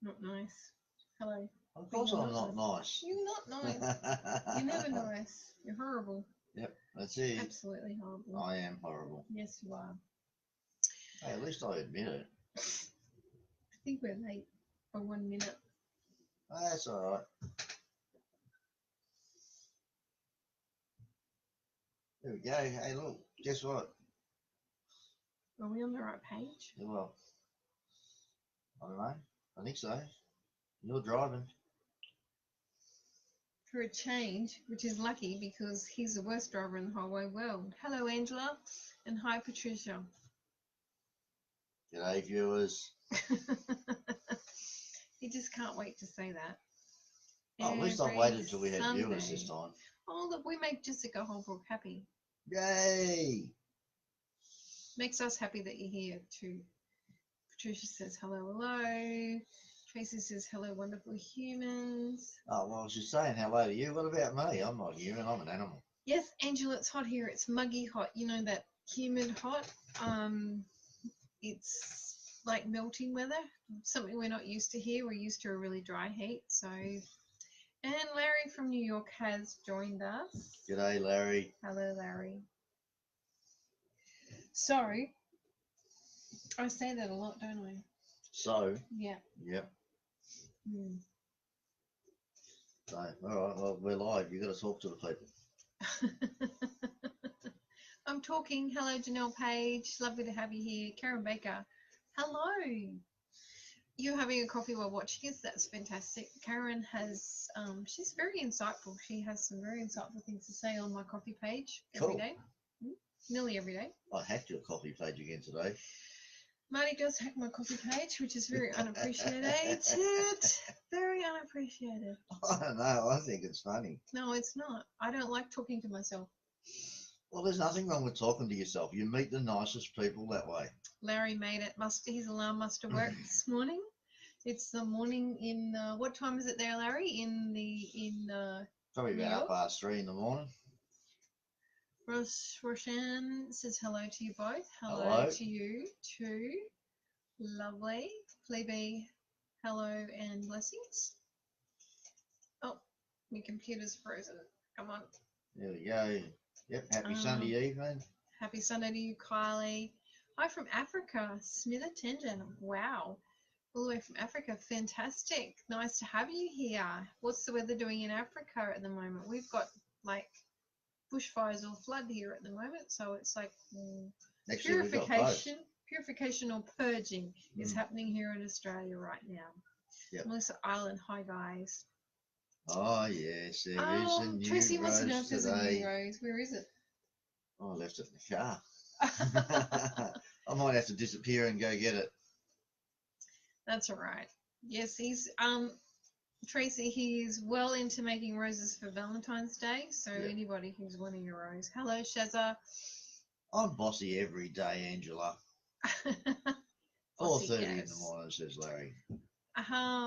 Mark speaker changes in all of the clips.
Speaker 1: Not nice. Hello.
Speaker 2: Of
Speaker 1: But
Speaker 2: course
Speaker 1: you're
Speaker 2: I'm
Speaker 1: not
Speaker 2: not
Speaker 1: nice.
Speaker 2: nice.
Speaker 1: You're not nice. You're never nice. You're horrible.
Speaker 2: Yep, that's it.
Speaker 1: Absolutely horrible.
Speaker 2: I am horrible.
Speaker 1: Yes, you are.
Speaker 2: Hey, at least I admit it.
Speaker 1: I think we're late by 1 minute.
Speaker 2: Oh, that's all right. There we go. Hey, look, guess what?
Speaker 1: Are we on the right page?
Speaker 2: Yeah, well, I don't know. I think so. You're driving.
Speaker 1: For a change, which is lucky because he's the worst driver in the whole wide world. Hello, Angela, and hi, Patricia.
Speaker 2: G'day, viewers.
Speaker 1: You just can't wait to say that.
Speaker 2: Oh, at least I
Speaker 1: Every
Speaker 2: waited until we had
Speaker 1: Sunday.
Speaker 2: viewers this time.
Speaker 1: Oh, look, we make Jessica Holbrook happy.
Speaker 2: Yay!
Speaker 1: Makes us happy that you're here too. Patricia says hello, hello. Tracy says hello, wonderful humans.
Speaker 2: Oh, well, she's saying hello to you. What about me? I'm not human. I'm an animal.
Speaker 1: Yes, Angela, it's hot here. It's muggy hot. You know that humid hot? It's like melting weather. Something we're not used to here. We're used to a really dry heat. So, and Larry from New York has joined us.
Speaker 2: G'day, Larry.
Speaker 1: Hello, Larry. So, I say that a lot, don't I?
Speaker 2: So,
Speaker 1: Yeah.
Speaker 2: yep.
Speaker 1: Hmm.
Speaker 2: So, all right, well, we're live. You've got to talk to the people.
Speaker 1: I'm talking. Hello, Janelle Page. Lovely to have you here. Karen Baker. Hello. You're having a coffee while watching us. That's fantastic. Karen has, she's very insightful. She has some very insightful things to say on my coffee page every
Speaker 2: Cool.
Speaker 1: day. Nearly every day.
Speaker 2: I hacked your coffee page again today.
Speaker 1: Marty does hack my coffee page, which is very unappreciated. Very unappreciated.
Speaker 2: I don't know. I think it's funny.
Speaker 1: No, it's not. I don't like talking to myself.
Speaker 2: Well, there's nothing wrong with talking to yourself. You meet the nicest people that way.
Speaker 1: Larry made it. His alarm must have worked this morning. It's the morning in what time is it there, Larry?
Speaker 2: Probably
Speaker 1: New
Speaker 2: about
Speaker 1: York?
Speaker 2: 3:30 in the morning.
Speaker 1: Roshan says hello to you both.
Speaker 2: Hello.
Speaker 1: To you too. Lovely. Phoebe, hello and blessings. Oh, my computer's frozen. Come on.
Speaker 2: There we go. Yep. Happy Sunday evening.
Speaker 1: Happy Sunday to you, Kylie. Hi from Africa, Smitha Tenjan. Wow. All the way from Africa. Fantastic. Nice to have you here. What's the weather doing in Africa at the moment? We've got like bushfires or flood here at the moment, so it's like
Speaker 2: Actually,
Speaker 1: purification or purging is happening here in Australia right now.
Speaker 2: Yep.
Speaker 1: Melissa Island, hi guys.
Speaker 2: Oh yes, there is a new
Speaker 1: Tracy wants to know
Speaker 2: rose
Speaker 1: if there's
Speaker 2: today.
Speaker 1: a new rose. Where is it?
Speaker 2: Oh, I left it in the car. I might have to disappear and go get it.
Speaker 1: That's all right. Yes, he's Tracy, he's well into making roses for Valentine's Day, so anybody who's wanting a rose. Hello, Shazza.
Speaker 2: I'm bossy every day, Angela. 4:30 in the morning, says Larry.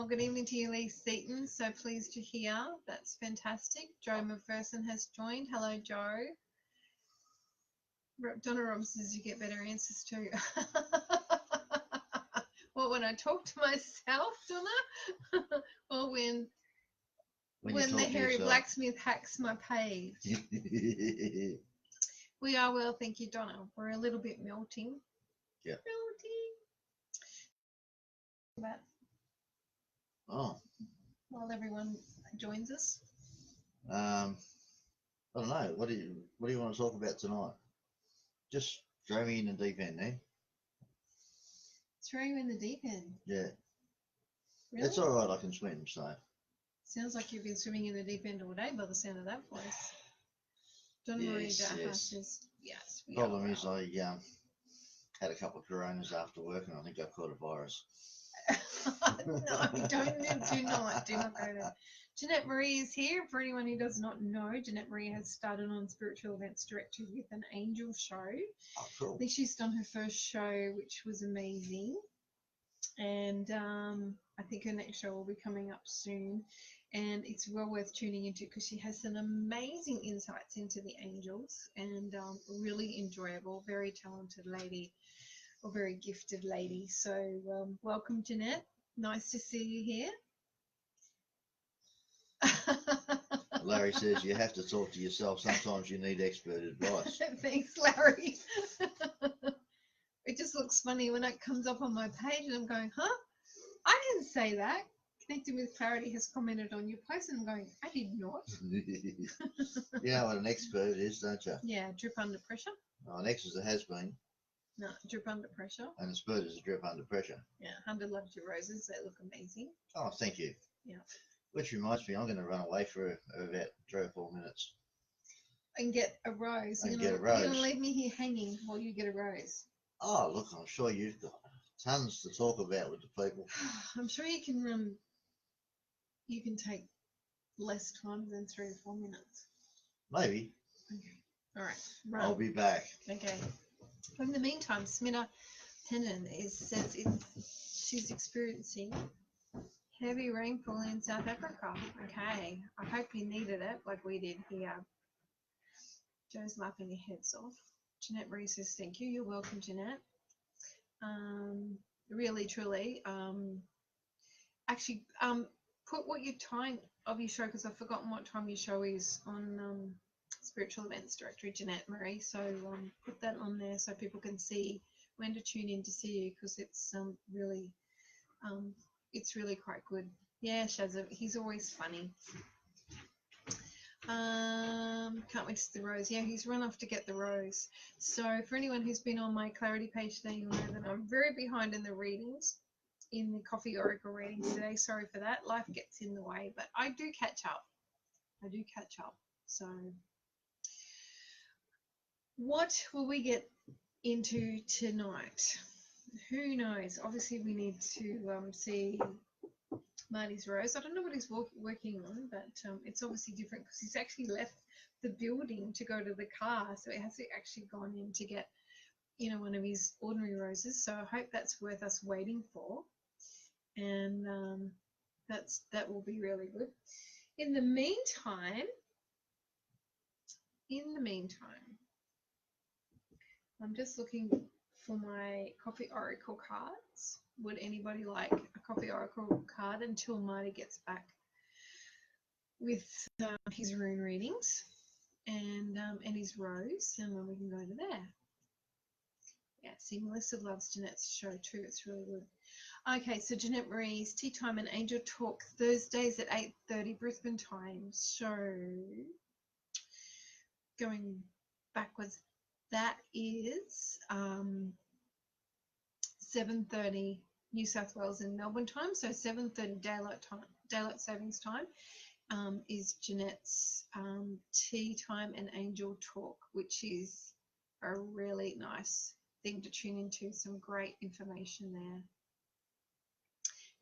Speaker 1: Good evening to you, Lee Seaton. So pleased to hear. That's fantastic. Joe McPherson has joined. Hello, Joe. Donna Robinson says you get better answers too. Well, when I talk to myself, Donna, or when the hairy blacksmith hacks my page. We are well, thank you, Donna. We're a little bit melting.
Speaker 2: Yeah.
Speaker 1: Melting.
Speaker 2: Oh.
Speaker 1: While everyone joins us.
Speaker 2: I don't know. What do you want to talk about tonight? Just throw me in the deep end, eh?
Speaker 1: Throw you in the deep end?
Speaker 2: Yeah.
Speaker 1: Really?
Speaker 2: It's all right, I can swim, so.
Speaker 1: Sounds like you've been swimming in the deep end all day by the sound of that voice. Donna Marie says, yes.
Speaker 2: Problem is I had a couple of coronas after work and I think I caught a virus.
Speaker 1: No, do not go there. Jeanette Marie is here. For anyone who does not know, Jeanette Marie has started on Spiritual Events Director with an angel show.
Speaker 2: Oh, cool.
Speaker 1: I think she's done her first show, which was amazing. And I think her next show will be coming up soon. And it's well worth tuning into because she has some amazing insights into the angels and really enjoyable, very talented lady, or very gifted lady. So welcome, Jeanette. Nice to see you here.
Speaker 2: Larry says you have to talk to yourself. Sometimes you need expert advice.
Speaker 1: Thanks, Larry. It just looks funny when it comes up on my page and I'm going, huh? I didn't say that. Connecting with Clarity has commented on your post and I'm going, I did not.
Speaker 2: You know what an expert is, don't you?
Speaker 1: Yeah, drip under pressure.
Speaker 2: Oh, an X is a has-been,
Speaker 1: No, drip under pressure.
Speaker 2: and a spurt is a drip under pressure.
Speaker 1: Yeah, 100 loves your roses. They look amazing.
Speaker 2: Oh, thank you.
Speaker 1: Yeah.
Speaker 2: Which reminds me, I'm going to run away for about 3 or 4 minutes.
Speaker 1: And get a rose.
Speaker 2: And
Speaker 1: You're
Speaker 2: get a
Speaker 1: You're going
Speaker 2: rose.
Speaker 1: to leave me here hanging while you get a rose.
Speaker 2: Oh, look, I'm sure you've got tons to talk about with the people.
Speaker 1: I'm sure you can run. You can take less time than 3 or 4 minutes.
Speaker 2: Maybe.
Speaker 1: Okay. All right. Run.
Speaker 2: I'll be back.
Speaker 1: Okay. In the meantime, Smita Tendon says she's experiencing heavy rainfall in South Africa. Okay. I hope you needed it like we did here. Joe's laughing her heads off. Jeanette Marie says, thank you. You're welcome, Jeanette. Really, truly. Actually, put what your time of your show, because I've forgotten what time your show is on Spiritual Events Directory, Jeanette Marie. So put that on there so people can see when to tune in to see you, because it's really quite good. Yeah, Shazza, he's always funny. Can't wait to see the rose. Yeah, he's run off to get the rose. So for anyone who's been on my Clarity page today, you'll know that I'm very behind in the readings, in the Coffee Oracle readings today. Sorry for that. Life gets in the way, but I do catch up. So what will we get into tonight? Who knows? Obviously, we need to see Marty's rose. I don't know what he's working on, but it's obviously different because he's actually left the building to go to the car, so he has actually gone in to get, one of his ordinary roses. So I hope that's worth us waiting for, and that will be really good. In the meantime, I'm just looking for my Coffee Oracle cards. Would anybody like a Coffee Oracle card until Marty gets back with his rune readings and his rose, and then we can go to there. Yeah, see, Melissa loves Jeanette's show too. It's really good. Okay, so Jeanette Marie's Tea Time and Angel Talk, Thursdays at 8:30 Brisbane time. So going backwards, that is 7:30 New South Wales and Melbourne time. So 7:30 daylight savings time is Jeanette's Tea Time and Angel Talk, which is a really nice thing to tune into. Some great information there.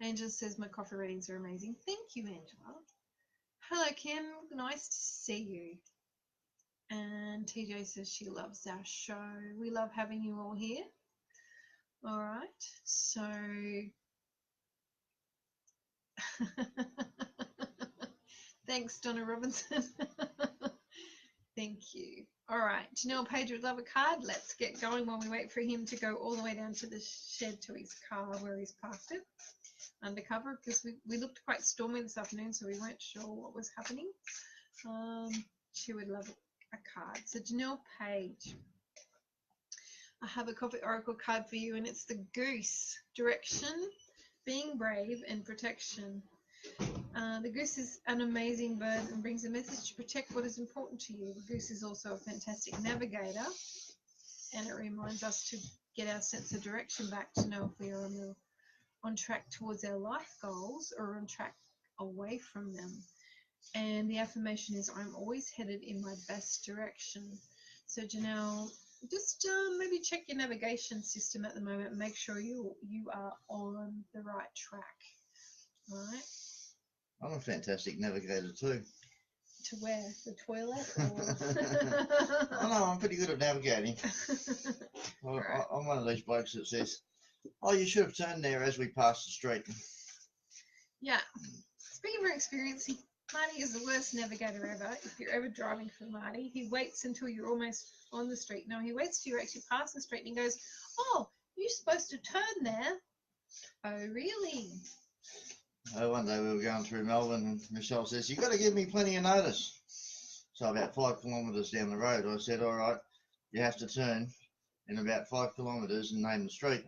Speaker 1: Angela says my coffee readings are amazing. Thank you, Angela. Hello, Kim. Nice to see you. And TJ says she loves our show. We love having you all here. All right. So thanks, Donna Robinson. Thank you. All right. Janelle Page would love a card. Let's get going while we wait for him to go all the way down to the shed to his car where he's parked it. Undercover, because we looked quite stormy this afternoon, so we weren't sure what was happening. She would love a card. So Janelle Page, I have a Coffee Oracle card for you, and it's the Goose. Direction, being brave, and protection. The goose is an amazing bird and brings a message to protect what is important to you. The goose is also a fantastic navigator, and it reminds us to get our sense of direction back, to know if we are on track towards our life goals or on track away from them. And the affirmation is, I'm always headed in my best direction. So Janelle, just maybe check your navigation system at the moment and make sure you are on the right track. All right.
Speaker 2: I'm a fantastic navigator too.
Speaker 1: To where? The toilet? Or...
Speaker 2: Oh no, I'm pretty good at navigating.
Speaker 1: Right.
Speaker 2: I'm one of these blokes that says, oh, you should have turned there as we passed the street.
Speaker 1: Yeah. Speaking of experience, Marty is the worst navigator ever. If you're ever driving for Marty, he waits until you're almost on the street. No, he waits till you actually pass the street and he goes, oh, you're supposed to turn there. Oh, really?
Speaker 2: one day we were going through Melbourne and Michelle says, "You've got to give me plenty of notice." So about 5 kilometres down the road, I said, "All right, you have to turn in about 5 kilometres and name the street."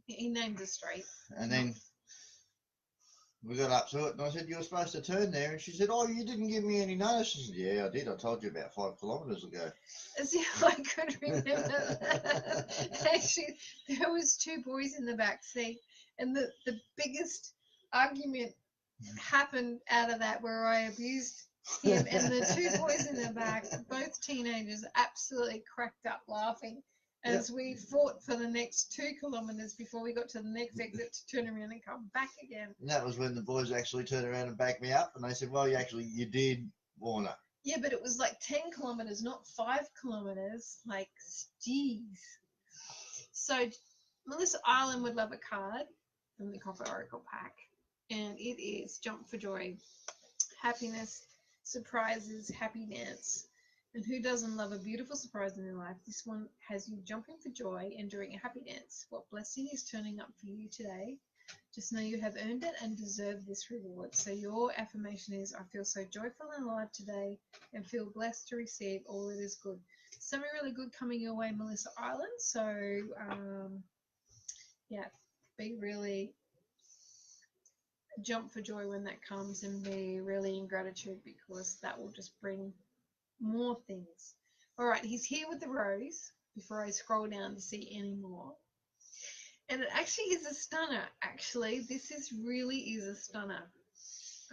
Speaker 1: He named the street.
Speaker 2: And then we got up to it, and I said, "You were supposed to turn there." And she said, "Oh, you didn't give me any notice." I said, "Yeah, I did. I told you about 5 kilometres ago."
Speaker 1: As if I could remember that. Actually, there was 2 boys in the back seat, and the biggest argument happened out of that where I abused him, and the 2 boys in the back, both teenagers, absolutely cracked up laughing as we fought for the next 2 kilometres before we got to the next exit to turn around and come back again.
Speaker 2: And that was when the boys actually turned around and backed me up, and they said, "Well, you did warn her."
Speaker 1: Yeah, but it was like 10 kilometres, not 5 kilometres. Like, geez. So, Melissa Island would love a card from the Coffee Oracle pack, and it is Jump for Joy. Happiness, surprises, happy dance. And who doesn't love a beautiful surprise in their life? This one has you jumping for joy and doing a happy dance. What blessing is turning up for you today? Just know you have earned it and deserve this reward. So your affirmation is, I feel so joyful and alive today and feel blessed to receive all that is good. Something really good coming your way, Melissa Island. So, yeah, be really jump for joy when that comes and be really in gratitude because that will just bring more things. All right, he's here with the rose before I scroll down to see any more. And it actually is a stunner. Actually, this really is a stunner.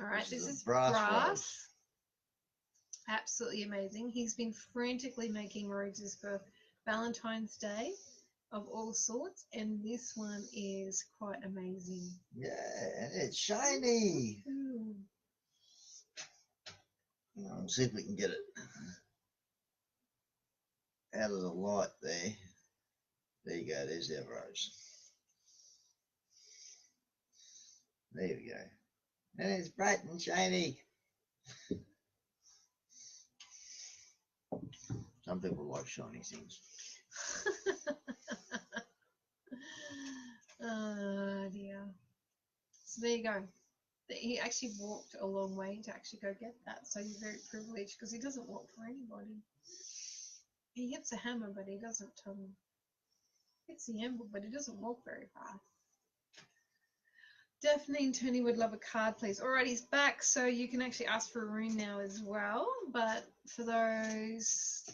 Speaker 1: All right, this is brass. Absolutely amazing. He's been frantically making roses for Valentine's Day of all sorts, and this one is quite amazing.
Speaker 2: Yeah, and it's shiny. Let's see if we can get it out of the light there. There you go, there's our rose. There we go. And it's bright and shiny. Some people like shiny things.
Speaker 1: Oh dear. So there you go. He actually walked a long way to actually go get that. So he's very privileged because he doesn't walk for anybody. He hits a hammer, but he doesn't hits the anvil, but he doesn't walk very fast. Daphne and Tony would love a card, please. Alright, he's back, so you can actually ask for a rune now as well. But for those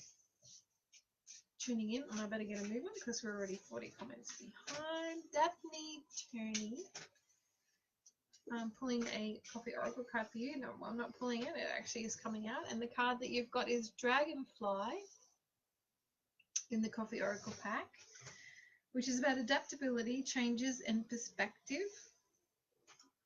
Speaker 1: tuning in, I better get a movement because we're already 40 comments behind. Daphne, Tony. I'm pulling a Coffee Oracle card for you. No, I'm not pulling it. It actually is coming out. And the card that you've got is Dragonfly in the Coffee Oracle pack, which is about adaptability, changes, and perspective.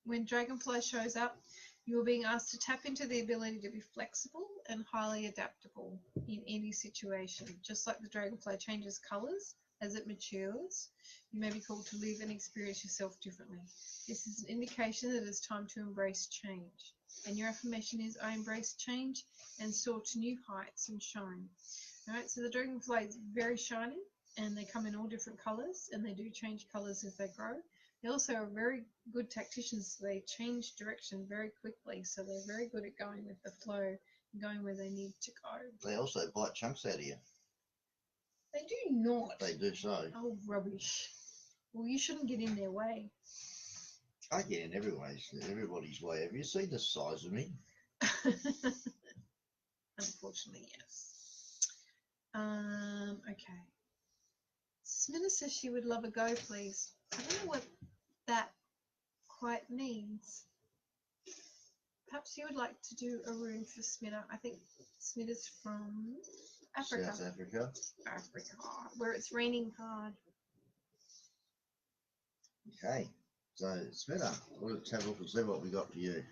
Speaker 1: When Dragonfly shows up, you are being asked to tap into the ability to be flexible and highly adaptable in any situation. Just like the Dragonfly changes colours as it matures, you may be called to live and experience yourself differently. This is an indication that it's time to embrace change. And your affirmation is, I embrace change and soar to new heights and shine. Alright, so the Dragonfly is very shiny and they come in all different colours and they do change colours as they grow. They also are very good tacticians, so they change direction very quickly, so they're very good at going with the flow and going where they need to go.
Speaker 2: They also bite chunks out of you.
Speaker 1: They do not.
Speaker 2: They do so.
Speaker 1: Oh, rubbish. Well, you shouldn't get in their way.
Speaker 2: I get in everybody's way. Have you seen the size of me?
Speaker 1: Unfortunately, yes. Okay. Smina says she would love a go, please. I don't know what that quite means. Perhaps you would like to do a rune for Smina. I think Smina's from Africa.
Speaker 2: South Africa.
Speaker 1: Africa, where it's raining hard.
Speaker 2: Okay, so Smina, let's have a look and see what we got for you.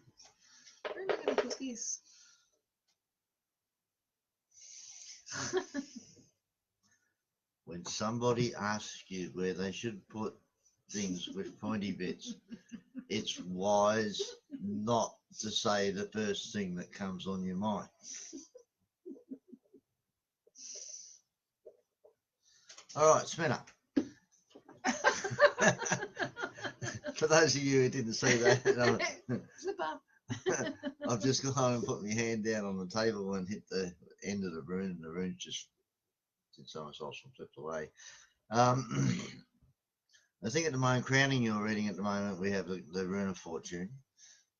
Speaker 1: Where am I going to put this?
Speaker 2: When somebody asks you where they should put things with pointy bits, it's wise not to say the first thing that comes on your mind. All right, Smina. For those of you who didn't see that,
Speaker 1: Flip up.
Speaker 2: I've just gone and put my hand down on the table and hit the end of the rune, and the rune's just, since I was also flipped away. I think at the moment, crowning your reading at the moment, we have the Rune of Fortune,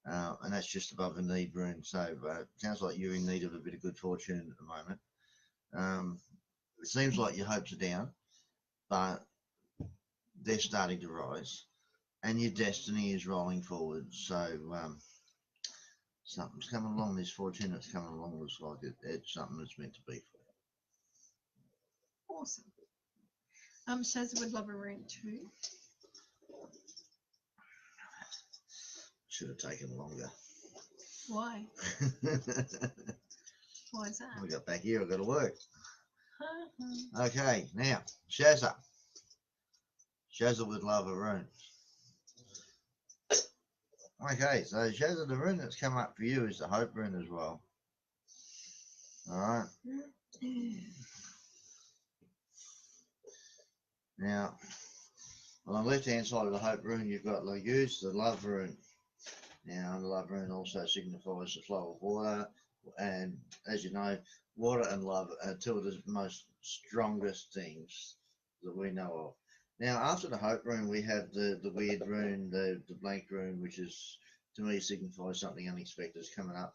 Speaker 2: and that's just above the need rune. So it sounds like you're in need of a bit of good fortune at the moment. It seems like your hopes are down, but they're starting to rise, and your destiny is rolling forward. So something's coming along. This fortune that's coming along looks like it's something that's meant to be for you.
Speaker 1: Awesome. Shaz would love a rune too.
Speaker 2: Should have taken longer.
Speaker 1: Why? Why is that?
Speaker 2: We got back here. I've got to work. Okay, now Shazza. Shazza would love a rune. Okay, so Shazza, the rune that's come up for you is the Hope rune as well. All right. Now, on the left-hand side of the Hope rune, you've got Laguz, the Love rune. Now, the Love rune also signifies the flow of water, and as you know, water and love are two of the most strongest things that we know of. Now, after the Hope rune, we have the weird rune, the blank rune, which is, to me, signifies something unexpected is coming up.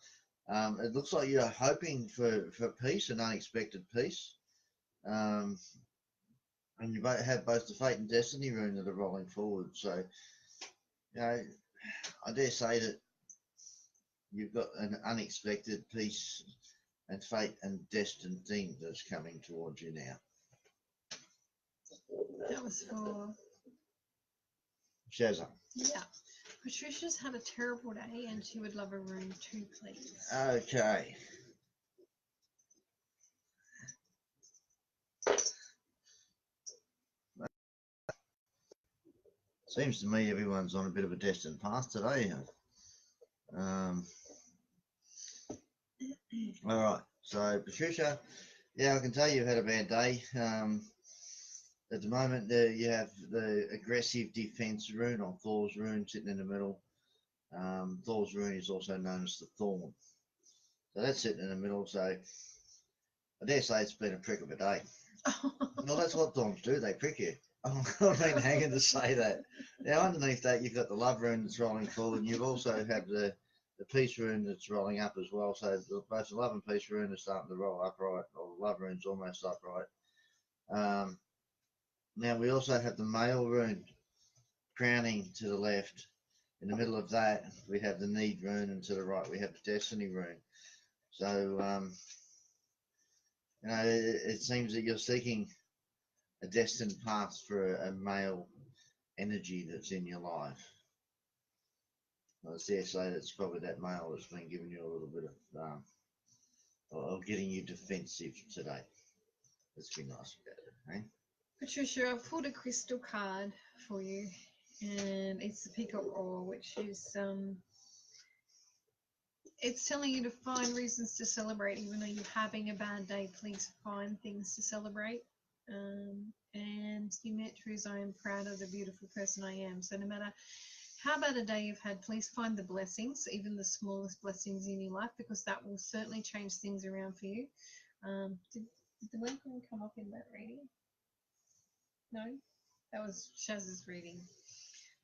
Speaker 2: It looks like you're hoping for peace, an unexpected peace. And you have both the Fate and Destiny rune that are rolling forward. So, you know, I dare say that you've got an unexpected peace and fate and destined thing that's coming towards you now.
Speaker 1: That was for
Speaker 2: Shazza.
Speaker 1: Yeah. Patricia's had a terrible day and she would love a rune too, please.
Speaker 2: Okay. Seems to me everyone's on a bit of a destined path today. All right. So, Patricia, yeah, I can tell you've had a bad day. At the moment, you have the aggressive defense rune on Thor's rune sitting in the middle. Thor's rune is also known as the Thorn. So that's sitting in the middle. So I dare say it's been a prick of a day. Well, that's what thorns do. They prick you. I've been hanging to say that. Now, underneath that, you've got the Love rune that's rolling forward, and you've also have the Peace rune that's rolling up as well. So both the Love and Peace rune are starting to roll upright, or the Love rune's almost upright. Now, we also have the Male rune crowning to the left. In the middle of that, we have the Need rune, and to the right, we have the Destiny rune. So, you know, it seems that you're seeking a destined path for a male energy that's in your life. I dare say that's probably that male that's been giving you a little bit of getting you defensive today. Let's be nice about it, eh?
Speaker 1: Patricia, I've pulled a crystal card for you, and it's the Peacock Ore, which is it's telling you to find reasons to celebrate, even though you're having a bad day. Please find things to celebrate. And you met truths. I am proud of the beautiful person I am. So no matter how bad a day you've had, please find the blessings, even the smallest blessings in your life, because that will certainly change things around for you. Did the blank one come up in that reading? No, that was Shaz's reading.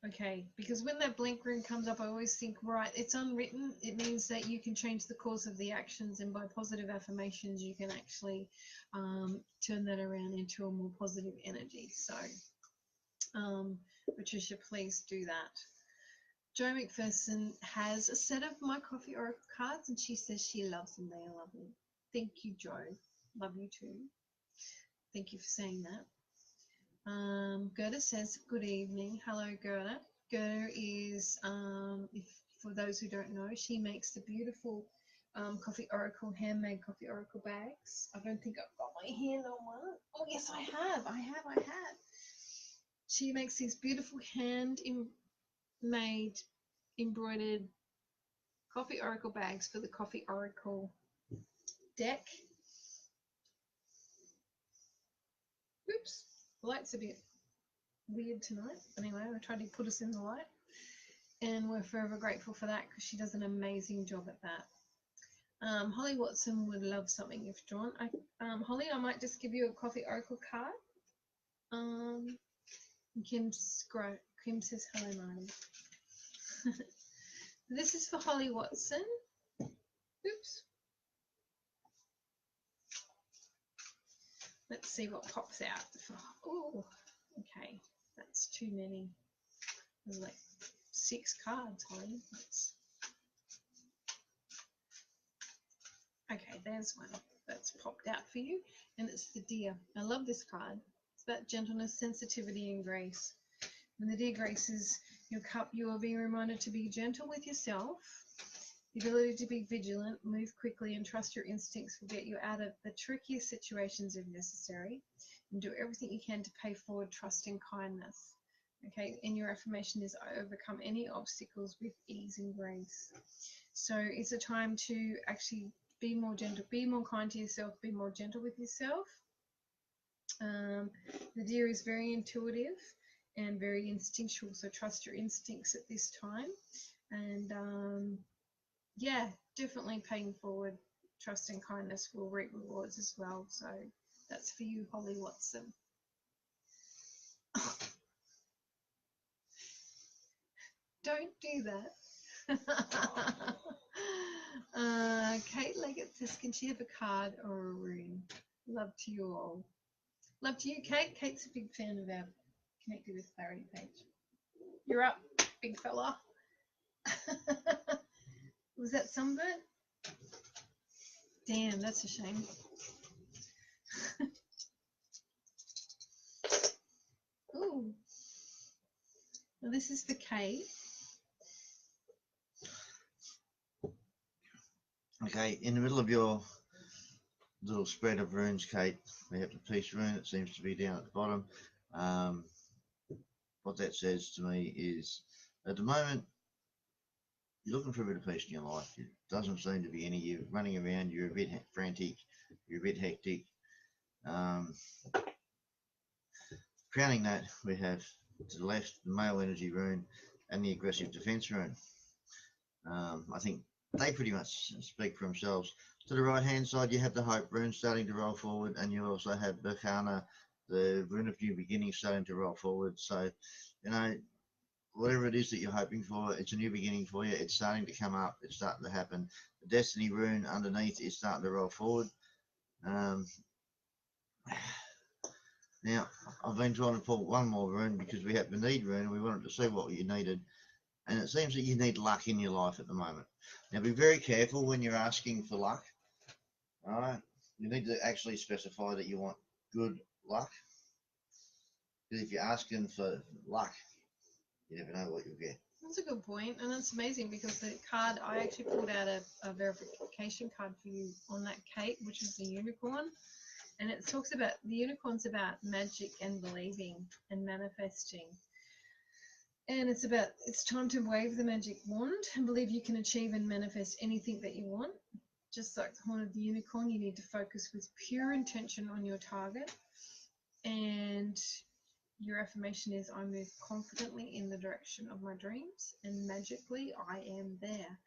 Speaker 1: Okay, because when that blank rune comes up, I always think, right, it's unwritten. It means that you can change the course of the actions, and by positive affirmations, you can actually turn that around into a more positive energy. So, Patricia, please do that. Jo McPherson has a set of My Coffee Oracle cards, and she says she loves them. They are lovely. Thank you, Jo. Love you too. Thank you for saying that. Gerda says, good evening. Hello, Gerda. Gerda is, for those who don't know, she makes the beautiful Coffee Oracle, handmade Coffee Oracle bags. I don't think I've got my hand on one. Oh, yes, I have. I have. She makes these beautiful hand-made, embroidered Coffee Oracle bags for the Coffee Oracle deck. Oops. The light's a bit weird tonight. Anyway, I tried to put us in the light. And we're forever grateful for that because she does an amazing job at that. Holly Watson would love something if drawn. Holly, I might just give you a coffee oracle card. Kim says hello, Marty. This is for Holly Watson. Oops. Let's see what pops out. Oh, okay. That's too many. There's like 6 cards, Holly. Okay, there's one that's popped out for you, and it's the Deer. I love this card. It's about gentleness, sensitivity, and grace. When the Deer graces your cup, you are being reminded to be gentle with yourself. The ability to be vigilant, move quickly, and trust your instincts will get you out of the trickiest situations if necessary, and do everything you can to pay forward trust and kindness. Okay, and your affirmation is I overcome any obstacles with ease and grace. So it's a time to actually be more gentle, be more kind to yourself, be more gentle with yourself. The Deer is very intuitive and very instinctual, so trust your instincts at this time. And yeah, definitely paying forward trust and kindness will reap rewards as well. So that's for you, Holly Watson. Don't do that. Kate Leggett says, can she have a card or a rune? Love to you all. Love to you, Kate. Kate's a big fan of our Connected with Clarity page. You're up, big fella. Was that sunburn? Damn, that's a shame. Ooh. Well, this is for Kate.
Speaker 2: Okay, in the middle of your little spread of runes, Kate, we have the peace rune. It seems to be down at the bottom. What that says to me is, at the moment, you're looking for a bit of peace in your life. It doesn't seem to be any. You're running around. You're a bit frantic. You're a bit hectic. Crowning that, we have to the left the male energy rune and the aggressive defense rune. I think they pretty much speak for themselves. To the right hand side, you have the hope rune starting to roll forward, and you also have Berkana, the rune of new beginning, starting to roll forward. So, you know, whatever it is that you're hoping for, it's a new beginning for you. It's starting to come up. It's starting to happen. The destiny rune underneath is starting to roll forward. Now, I've been trying to pull one more rune because we have the need rune and we wanted to see what you needed. And it seems that you need luck in your life at the moment. Now, be very careful when you're asking for luck. All right? You need to actually specify that you want good luck. Because if you're asking for luck, you never know what you'll get.
Speaker 1: That's a good point, and it's amazing because the card, I actually pulled out a verification card for you on that, Kate, which is the unicorn. And it talks about, the unicorn's about magic and believing and manifesting. And it's about, it's time to wave the magic wand and believe you can achieve and manifest anything that you want. Just like the horn of the unicorn, you need to focus with pure intention on your target. And your affirmation is, I move confidently in the direction of my dreams, and magically I am there.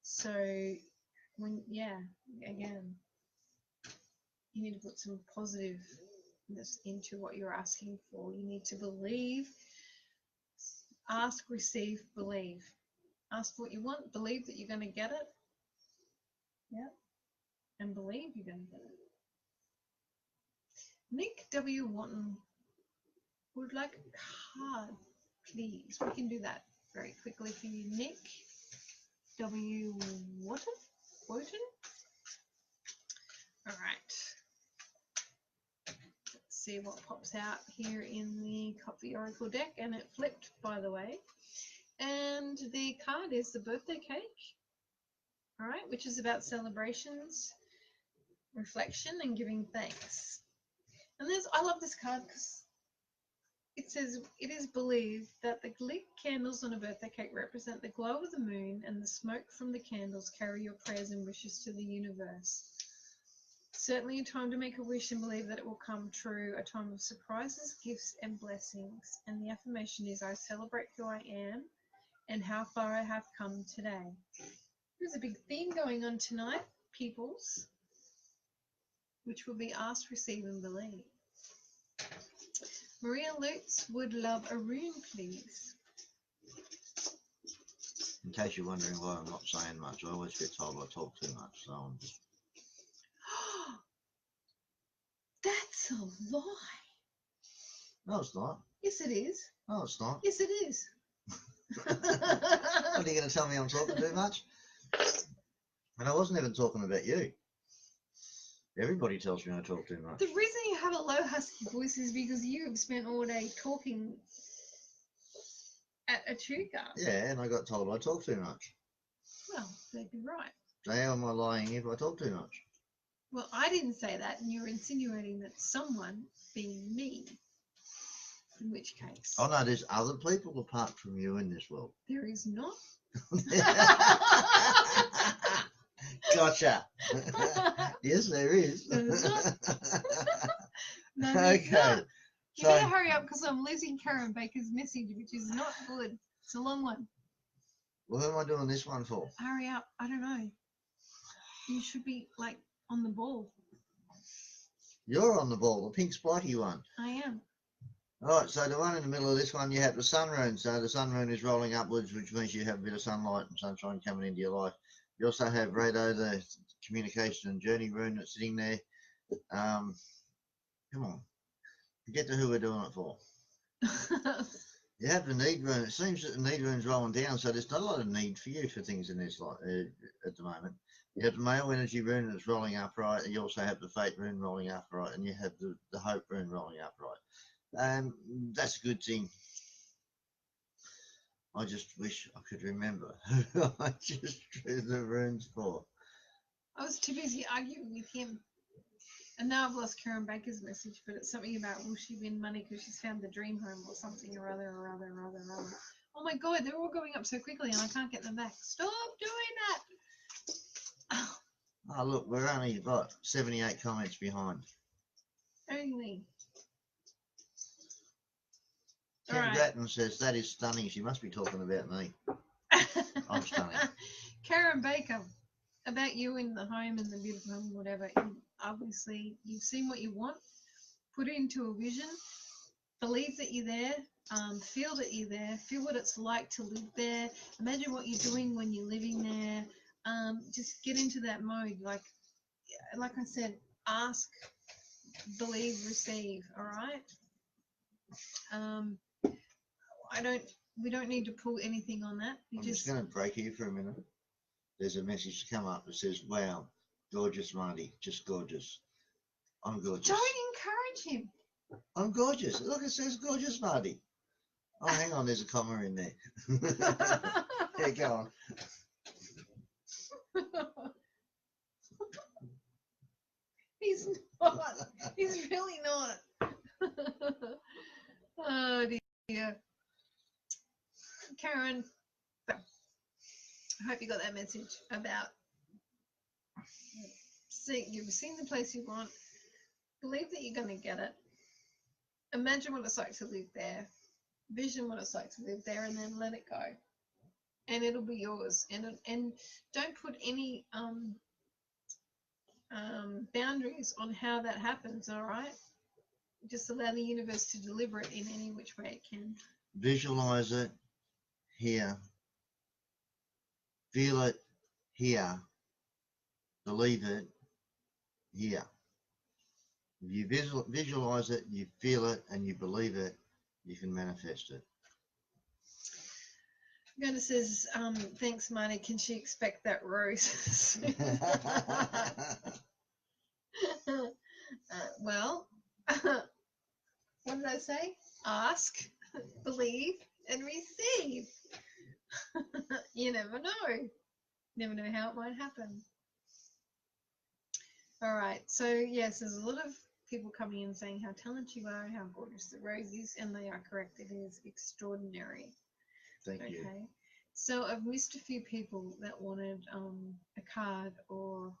Speaker 1: So when, yeah, again, you need to put some positiveness into what you're asking for. You need to believe, ask, receive, believe. Ask for what you want, believe that you're going to get it. Yeah. And believe you're going to get it. Nick W. Watton would like a card, please. We can do that very quickly for you, Nick W. Watton. All right. Let's see what pops out here in the Coffee Oracle deck, and it flipped, by the way. And the card is the birthday cake. All right, which is about celebrations, reflection, and giving thanks. And I love this card because it says, it is believed that the lit candles on a birthday cake represent the glow of the moon, and the smoke from the candles carry your prayers and wishes to the universe. Certainly a time to make a wish and believe that it will come true, a time of surprises, gifts, and blessings. And the affirmation is, I celebrate who I am and how far I have come today. There's a big theme going on tonight, peoples, which will be ask, receive, and believe. Maria Lutz would love a rune, please.
Speaker 2: In case you're wondering why I'm not saying much, I always get told I talk too much, so I'm just.
Speaker 1: That's a lie.
Speaker 2: No, it's not.
Speaker 1: Yes, it is.
Speaker 2: No, it's not.
Speaker 1: Yes, it is.
Speaker 2: What are you going to tell me I'm talking too much? And I wasn't even talking about you. Everybody tells me I talk too much.
Speaker 1: The reason you have a low husky voice is because you have spent all day talking at Echuca.
Speaker 2: Yeah, and I got told I talk too much.
Speaker 1: Well, they'd be right.
Speaker 2: So how am I lying if I talk too much?
Speaker 1: Well, I didn't say that, and you're insinuating that someone, being me, in which case...
Speaker 2: Oh no, there's other people apart from you in this world.
Speaker 1: There is not.
Speaker 2: Gotcha. Yes, there is.
Speaker 1: No, there's not. No, there's
Speaker 2: Okay.
Speaker 1: not. You
Speaker 2: So,
Speaker 1: better hurry up because I'm losing Karen Baker's message, which is not good. It's a long one.
Speaker 2: well, who am I doing this one for?
Speaker 1: Hurry up. I don't know. You should be, like, on the ball.
Speaker 2: You're on the ball, the pink spiky one.
Speaker 1: I am.
Speaker 2: Alright, so the one in the middle of this one, you have the sun rune. So the sun rune is rolling upwards, which means you have a bit of sunlight and sunshine coming into your life. You also have Rado, the communication and journey rune that's sitting there. Come on, get to who we're doing it for. You have the need rune. It seems that the need rune's rolling down, so there's not a lot of need for you for things in this life at the moment. You have the male energy rune that's rolling upright. You also have the fate rune rolling upright, and you have the hope rune rolling upright. That's a good thing. I just wish I could remember who I just drew the runes for.
Speaker 1: I was too busy arguing with him. And now I've lost Karen Baker's message, but it's something about will she win money because she's found the dream home or something or other. Oh my god, they're all going up so quickly and I can't get them back. Stop doing that!
Speaker 2: Oh, look, we're only, what, 78 comments behind.
Speaker 1: Only.
Speaker 2: Ken
Speaker 1: Alright.
Speaker 2: Grattan says, that is stunning. She must be talking about me. I'm stunning.
Speaker 1: Karen Baker, about you in the home and the beautiful home, whatever. Obviously, you've seen what you want, put it into a vision, believe that you're there, feel that you're there, feel what it's like to live there, imagine what you're doing when you're living there. Just get into that mode. Like I said, ask, believe, receive. All right. We don't need to pull anything on that.
Speaker 2: I'm just going to break here for a minute. There's a message come up that says, wow, gorgeous, Marty, just gorgeous. I'm gorgeous.
Speaker 1: Don't encourage him.
Speaker 2: I'm gorgeous. Look, it says gorgeous, Marty. Oh, hang on, there's a comma in there. Yeah, go on.
Speaker 1: He's not. He's really not. Oh dear. Karen, I hope you got that message about you've seen the place you want, believe that you're going to get it, imagine what it's like to live there, vision what it's like to live there, and then let it go. And it'll be yours. And don't put any boundaries on how that happens, all right? Just allow the universe to deliver it in any which way it can.
Speaker 2: Visualize it here. Feel it here. Believe it here. If you visualize it, you feel it, and you believe it, you can manifest it.
Speaker 1: Gonna says, thanks, Marty. Can she expect that rose? Well, what did I say? Ask, believe, and receive. You never know. Never know how it might happen. All right. So, yes, there's a lot of people coming in saying how talented you are, how gorgeous the rose is, and they are correct. It is extraordinary.
Speaker 2: Thank you.
Speaker 1: Okay. So I've missed a few people that wanted a card or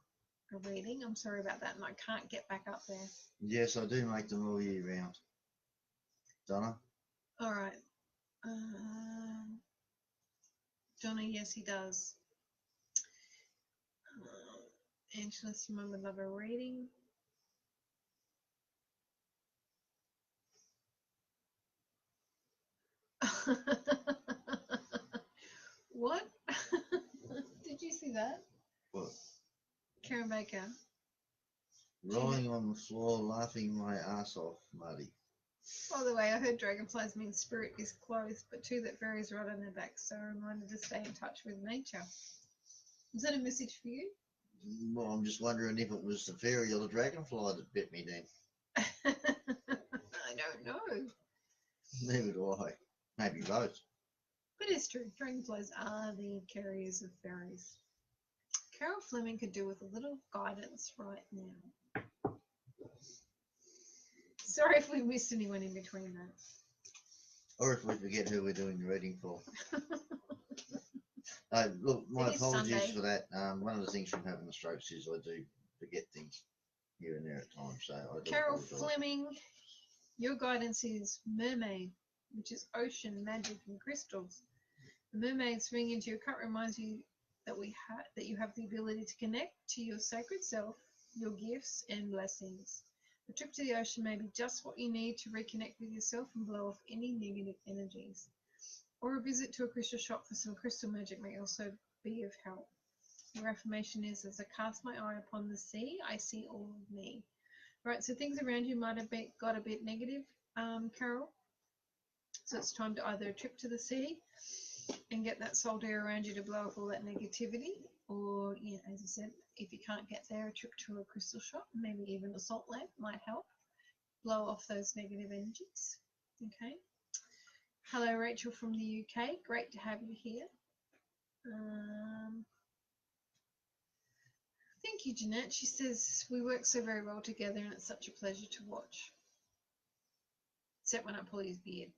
Speaker 1: a reading. I'm sorry about that, and I can't get back up there.
Speaker 2: Yes, I do make them all year round. Donna?
Speaker 1: All right. Donna, yes, he does. Angela Simone would love a reading. What? Did you see that?
Speaker 2: What?
Speaker 1: Karen Baker.
Speaker 2: Rolling on the floor, laughing my ass off, Marty.
Speaker 1: By the way, I heard dragonflies mean spirit is close, but too that fairies ride on their backs, so a reminder to stay in touch with nature. Is that a message for you?
Speaker 2: Well, I'm just wondering if it was the fairy or the dragonfly that bit me then.
Speaker 1: I don't know.
Speaker 2: Neither do I. Maybe both.
Speaker 1: But it's true. Dragonflies are the carriers of fairies. Carol Fleming could do with a little guidance right now. Sorry if we missed anyone in between that.
Speaker 2: Or if we forget who we're doing the reading for. Look, my apologies
Speaker 1: Sunday.
Speaker 2: for that. One of the things from having the strokes is I do forget things here and there at times. So I do
Speaker 1: Carol
Speaker 2: apologise.
Speaker 1: Fleming, your guidance is mermaid, which is ocean, magic, and crystals. The mermaid swing into your cup reminds you that that you have the ability to connect to your sacred self, your gifts and blessings. A trip to the ocean may be just what you need to reconnect with yourself and blow off any negative energies. Or a visit to a crystal shop for some crystal magic may also be of help. Your affirmation is, as I cast my eye upon the sea, I see all of me. Right, so things around you might have got a bit negative, Carol. So it's time to either a trip to the sea and get that salt air around you to blow off all that negativity, or, yeah, as I said, if you can't get there, a trip to a crystal shop, maybe even a salt lamp might help blow off those negative energies. Okay. Hello, Rachel from the UK. Great to have you here. Thank you, Jeanette. She says, we work so very well together and it's such a pleasure to watch. Except when I pull his beard.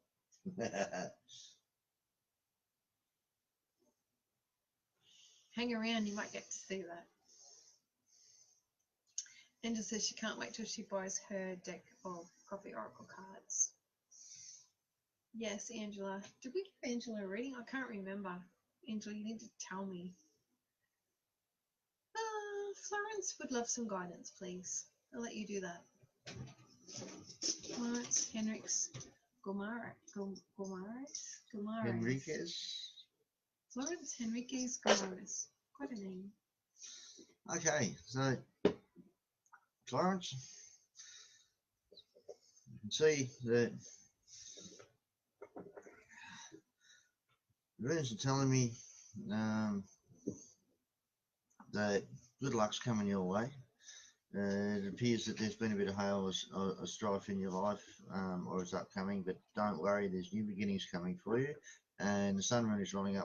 Speaker 1: Hang around, you might get to see that. Angela says she can't wait till she buys her deck of Coffee Oracle cards. Yes, Angela. Did we give Angela a reading? I can't remember. Angela, you need to tell me. Florence would love some guidance, please. I'll let you do that. Florence Henriques Gomares.
Speaker 2: Henriquez.
Speaker 1: Florence Henriques Gomares. Quite a name.
Speaker 2: Okay, so Florence, you can see that the runes are telling me that good luck's coming your way. It appears that there's been a bit of hail or a strife in your life, or it's upcoming, but don't worry, there's new beginnings coming for you, and the sun moon is rolling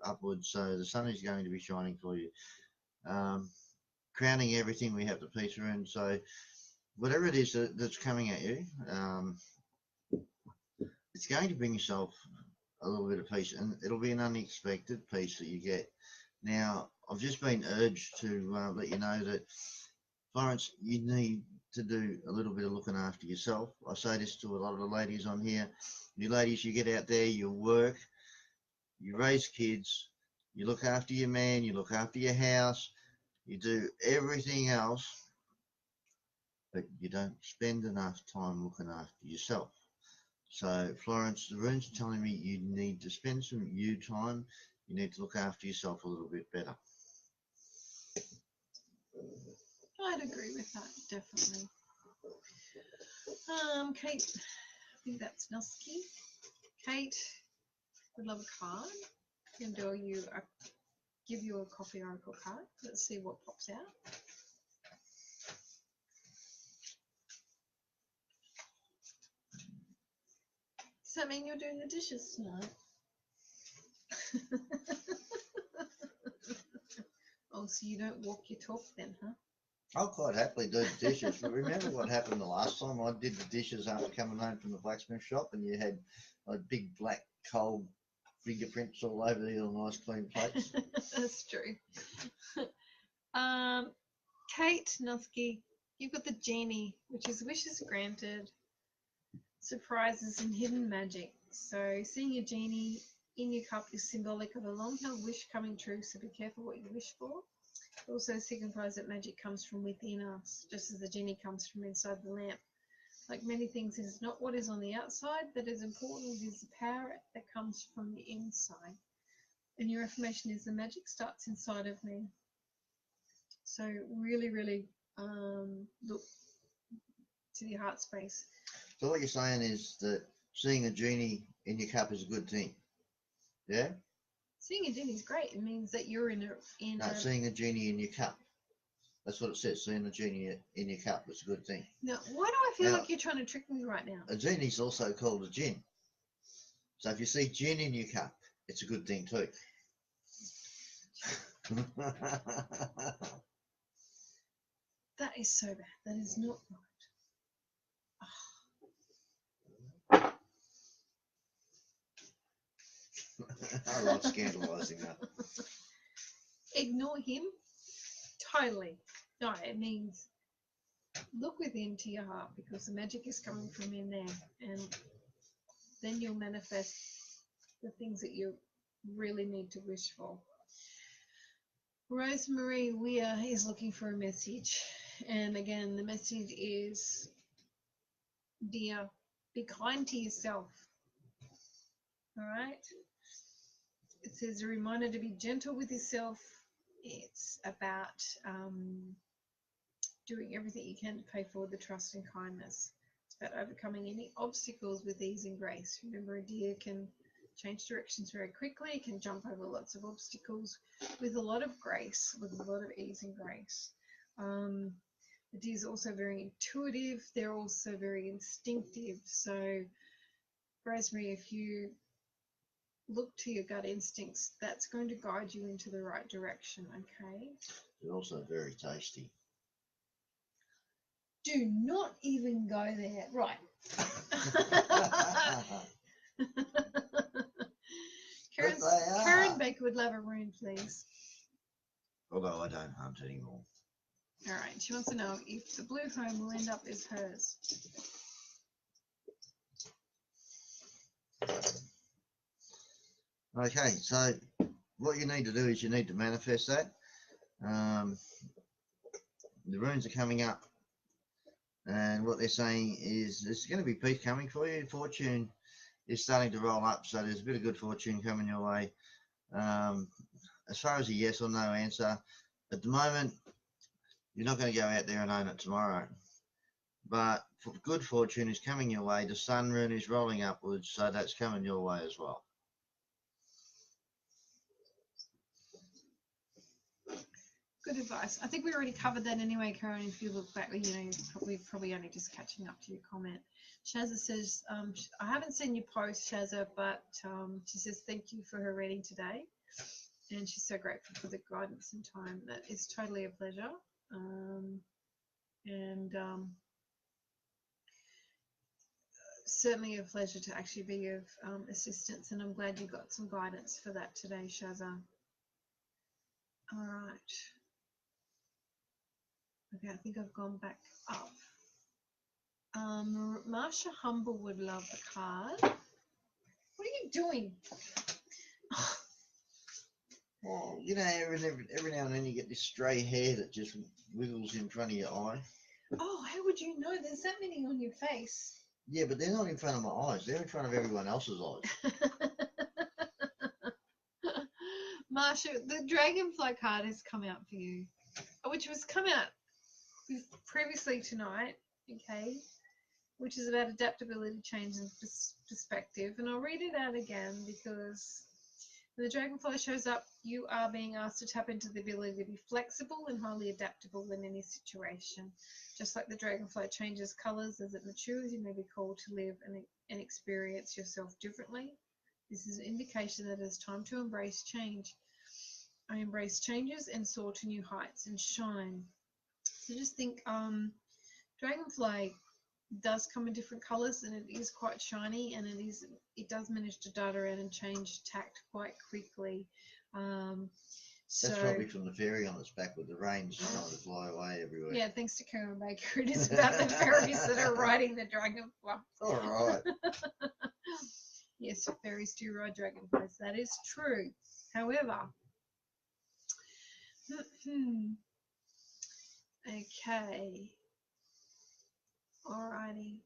Speaker 2: upwards, so the sun is going to be shining for you. Crowning everything, we have the peace rune, so whatever it is that's coming at you, it's going to bring yourself a little bit of peace, and it'll be an unexpected peace that you get. Now, I've just been urged to let you know that, Florence, you need to do a little bit of looking after yourself. I say this to a lot of the ladies on here. You ladies, you get out there, you work, you raise kids, you look after your man, you look after your house, you do everything else, but you don't spend enough time looking after yourself. So, Florence, the runes are telling me you need to spend some you time. You need to look after yourself a little bit better.
Speaker 1: I'd agree with that, definitely. Kate, I think that's Nusky. Kate would love a card. I'm going to give you a Coffee Oracle card. Let's see what pops out. Does that mean you're doing the dishes tonight? Oh, so you don't walk your talk then, huh?
Speaker 2: I'll quite happily do the dishes, but remember what happened the last time I did the dishes after coming home from the blacksmith shop, and you had like big black coal fingerprints all over your nice clean plates?
Speaker 1: That's true. Kate Nusky, you've got the genie, which is wishes granted, surprises and hidden magic. So seeing a genie in your cup is symbolic of a long-held wish coming true, so be careful what you wish for. It also signifies that magic comes from within us, just as the genie comes from inside the lamp. Like many things, it is not what is on the outside that is important, it is the power that comes from the inside. And your affirmation is, the magic starts inside of me. So really, really look to your heart space.
Speaker 2: So what you're saying is that seeing a genie in your cup is a good thing, yeah?
Speaker 1: Seeing a genie is great. It means that you're
Speaker 2: Seeing a genie in your cup. That's what it says. Seeing a genie in your cup is a good thing.
Speaker 1: Now, why do I feel like you're trying to trick me right now?
Speaker 2: A genie's also called a jinn. So if you see gin in your cup, it's a good thing too.
Speaker 1: That is so bad. That is not right.
Speaker 2: I love scandalising that.
Speaker 1: Ignore him. Totally. No, it means look within to your heart, because the magic is coming from in there, and then you'll manifest the things that you really need to wish for. Rosemarie Weir is looking for a message, and again, the message is, dear, be kind to yourself. All right? It says a reminder to be gentle with yourself. It's about doing everything you can to pay forward the trust and kindness. It's about overcoming any obstacles with ease and grace. Remember, a deer can change directions very quickly. It can jump over lots of obstacles with a lot of grace, with a lot of ease and grace. The deer is also very intuitive. They're also very instinctive. So, Rosemary, if you look to your gut instincts, that's going to guide you into the right direction, okay?
Speaker 2: They're also very tasty.
Speaker 1: Do not even go there. Right. Karen Baker would love a rune, please.
Speaker 2: Although I don't hunt anymore.
Speaker 1: All right. She wants to know if the blue home will end up as hers.
Speaker 2: Okay, so what you need to do is you need to manifest that. The runes are coming up, and what they're saying is there's going to be peace coming for you. Fortune is starting to roll up, so there's a bit of good fortune coming your way. As far as a yes or no answer, at the moment, you're not going to go out there and own it tomorrow. But good fortune is coming your way. The sun rune is rolling upwards, so that's coming your way as well.
Speaker 1: Good advice. I think we already covered that anyway, Karen. If you look back, you're probably only just catching up to your comment. Shazza says, I haven't seen your post, Shazza, but she says thank you for her reading today. And she's so grateful for the guidance and time. That is totally a pleasure. Certainly a pleasure to actually be of assistance. And I'm glad you got some guidance for that today, Shazza. All right. Okay, I think I've gone back up. Marsha Humble would love the card. What are you doing?
Speaker 2: Well, you know, every now and then you get this stray hair that just wiggles in front of your eye.
Speaker 1: Oh, how would you know? There's that many on your face.
Speaker 2: Yeah, but they're not in front of my eyes. They're in front of everyone else's eyes.
Speaker 1: Marsha, the Dragonfly card has come out for you, which was come out previously tonight, okay, which is about adaptability, change, and perspective. And I'll read it out again because when the Dragonfly shows up, you are being asked to tap into the ability to be flexible and highly adaptable in any situation. Just like the Dragonfly changes colours as it matures, you may be called to live and experience yourself differently. This is an indication that it's time to embrace change. I embrace changes and soar to new heights and shine. So just think, Dragonfly does come in different colours, and it is quite shiny, and it does manage to dart around and change tact quite quickly.
Speaker 2: That's probably from the fairy on its back with the reins trying to fly away everywhere.
Speaker 1: Yeah, thanks to Karen Baker. It is about the fairies that are riding the Dragonfly.
Speaker 2: All right.
Speaker 1: Yes, fairies do ride dragonflies. That is true. However, okay, alrighty.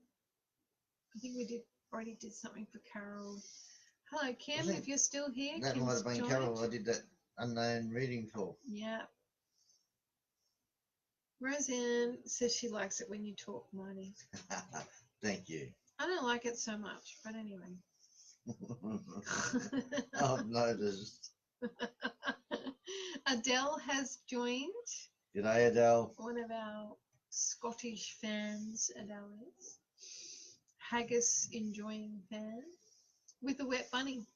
Speaker 1: I think we already did something for Carol. Hello, Kim. If you're still here,
Speaker 2: that
Speaker 1: Kim's
Speaker 2: might have been
Speaker 1: joined.
Speaker 2: Carol I did that unknown reading for.
Speaker 1: Yeah. Roseanne says she likes it when you talk, Marty.
Speaker 2: Thank you.
Speaker 1: I don't like it so much, but anyway.
Speaker 2: I've noticed.
Speaker 1: Adele has joined.
Speaker 2: G'day, Adele.
Speaker 1: One of our Scottish fans, Adele is. Haggis enjoying fan with a wet bunny.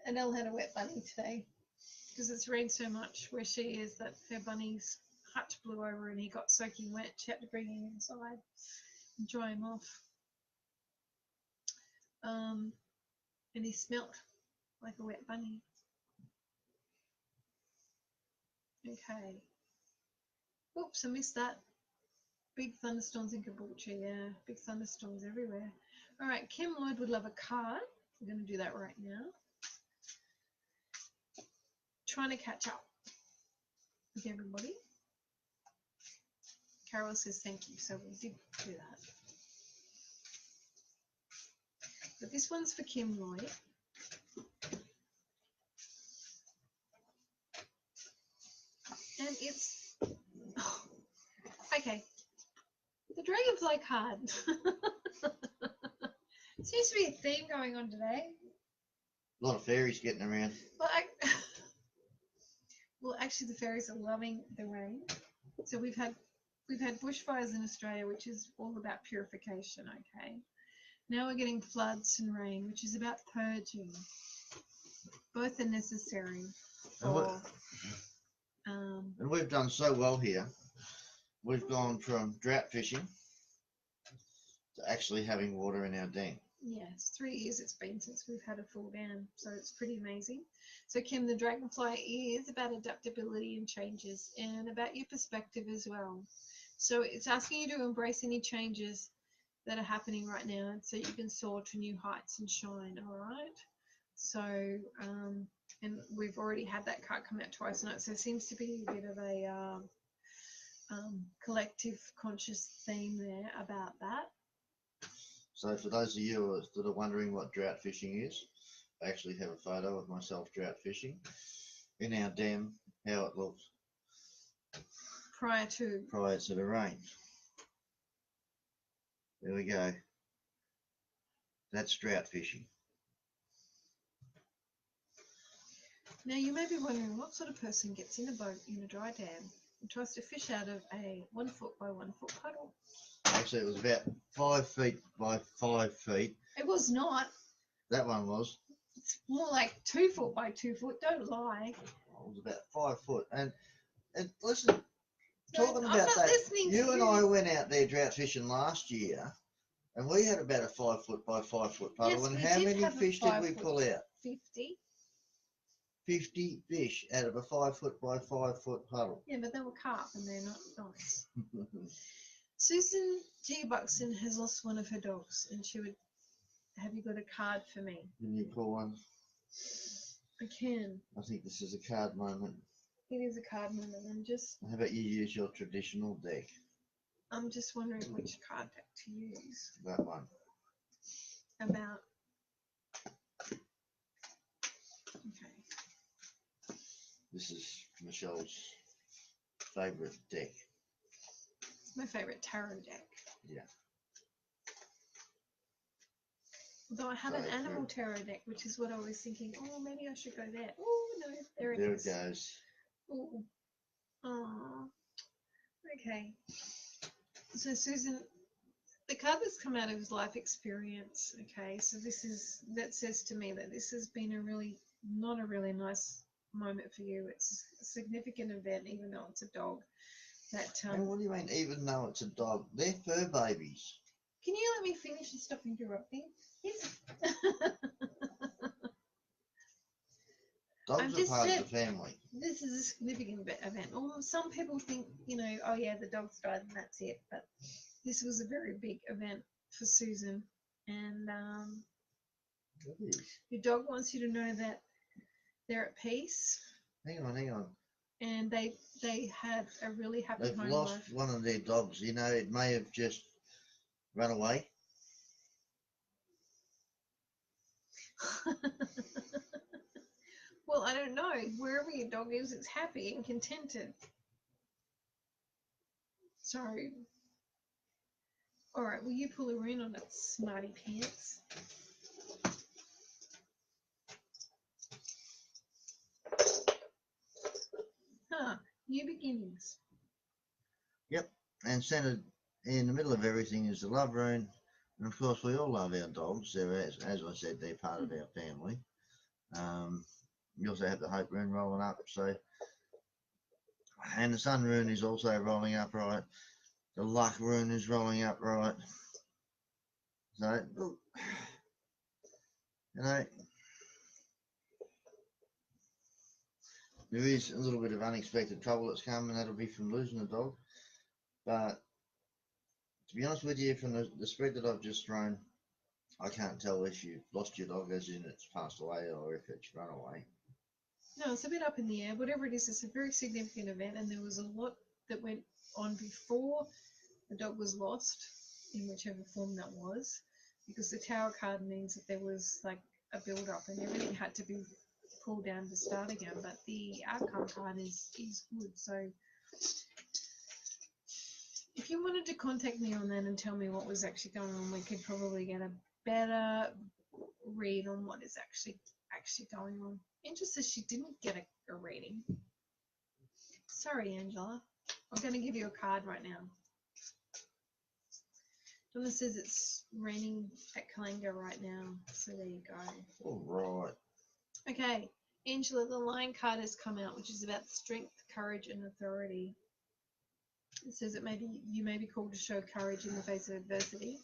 Speaker 1: Adele had a wet bunny today because it's rained so much where she is that her bunny's hutch blew over and he got soaking wet. She had to bring him inside and dry him off. And he smelt like a wet bunny. Okay. Oops, I missed that. Big thunderstorms in Caboolture, yeah. Big thunderstorms everywhere. All right, Kim Lloyd would love a card. We're going to do that right now. Trying to catch up with everybody. Carol says thank you, so we did do that. But this one's for Kim Lloyd. And it's... Oh, okay. The Dragonfly card. Seems to be a theme going on today.
Speaker 2: A lot of fairies getting around.
Speaker 1: Well, actually, the fairies are loving the rain. So we've had bushfires in Australia, which is all about purification. Okay. Now we're getting floods and rain, which is about purging. Both are necessary.
Speaker 2: And we've done so well here. We've gone from drought fishing to actually having water in our dam.
Speaker 1: Yes, 3 years it's been since we've had a full dam, so it's pretty amazing. So Kim, the Dragonfly is about adaptability and changes and about your perspective as well. So it's asking you to embrace any changes that are happening right now so you can soar to new heights and shine, all right? So, and we've already had that card come out twice tonight, so it seems to be a bit of a collective conscious theme there about that.
Speaker 2: So for those of you that are wondering what drought fishing is, I actually have a photo of myself drought fishing in our dam, how it looked
Speaker 1: prior to
Speaker 2: the rain. There we go. That's drought fishing.
Speaker 1: Now you may be wondering what sort of person gets in a boat in a dry dam and tries to fish out of a 1 foot by 1 foot puddle.
Speaker 2: Actually, it was about 5 feet by 5 feet.
Speaker 1: It was not.
Speaker 2: That one was.
Speaker 1: It's more like 2 foot by 2 foot. Don't lie.
Speaker 2: It was about 5 foot. And listen, talking
Speaker 1: I'm
Speaker 2: about
Speaker 1: not
Speaker 2: that,
Speaker 1: listening to
Speaker 2: you and I went out there drought fishing last year, and we had about a 5 foot by 5 foot puddle.
Speaker 1: Yes,
Speaker 2: and
Speaker 1: we
Speaker 2: how
Speaker 1: did
Speaker 2: many
Speaker 1: have a
Speaker 2: fish did
Speaker 1: 5
Speaker 2: we
Speaker 1: foot.
Speaker 2: pull out?
Speaker 1: 50.
Speaker 2: 50 fish out of a 5 foot by 5 foot puddle.
Speaker 1: Yeah, but they were carp and they're not nice. Susan G. Buxton has lost one of her dogs, and she would. Have you got a card for me?
Speaker 2: Can you pull one?
Speaker 1: I can.
Speaker 2: I think this is a card moment.
Speaker 1: It is a card moment.
Speaker 2: How about you use your traditional deck?
Speaker 1: I'm just wondering which card deck to use.
Speaker 2: That one.
Speaker 1: About. Okay.
Speaker 2: This is Michelle's favourite deck.
Speaker 1: It's my favourite tarot deck.
Speaker 2: Yeah.
Speaker 1: Although I have an animal tarot deck, which is what I was thinking. Oh, maybe I should go there. Oh no, there it is.
Speaker 2: There it goes.
Speaker 1: Oh. Okay. So Susan, the card that's come out of his life experience. Okay, so that says to me that this has been not a really nice moment for you. It's a significant event, even though it's a dog.
Speaker 2: And what do you mean, even though it's a dog? They're fur babies.
Speaker 1: Can you let me finish and stop interrupting? Yes.
Speaker 2: Dogs are part of the family.
Speaker 1: This is a significant event. Well, some people think, oh yeah, the dog's died and that's it. But this was a very big event for Susan. And
Speaker 2: It is.
Speaker 1: Your dog wants you to know that they're at peace
Speaker 2: Hang on.
Speaker 1: and they had a really happy
Speaker 2: They've
Speaker 1: home
Speaker 2: lost
Speaker 1: life.
Speaker 2: one of their dogs. You know, it may have just run away.
Speaker 1: Well, I don't know. Wherever your dog is, it's happy and contented. So, all right, will you pull her in on that smarty pants? Huh, new beginnings.
Speaker 2: Yep. And centered in the middle of everything is the love rune. And of course, we all love our dogs. They're, as I said, they're part of our family. You also have the hope rune rolling up. So, and the sun rune is also rolling up right. The luck rune is rolling up right. So, look, you know, there is a little bit of unexpected trouble that's come, and that'll be from losing a dog. But to be honest with you, from the spread that I've just thrown, I can't tell if you've lost your dog, as in it's passed away, or if it's run away.
Speaker 1: No, it's a bit up in the air. Whatever it is, it's a very significant event, and there was a lot that went on before the dog was lost, in whichever form that was, because the Tower card means that there was like a build up and everything had to be pulled down to start again. But the outcome card is good. So if you wanted to contact me on that and tell me what was actually going on, we could probably get a better read on what is actually going on. Angela says she didn't get a reading. Sorry, Angela. I'm going to give you a card right now. Donna says it's raining at Kalanga right now, so there you go.
Speaker 2: All right.
Speaker 1: Okay, Angela, the Lion card has come out, which is about strength, courage, and authority. It says you may be called to show courage in the face of adversity,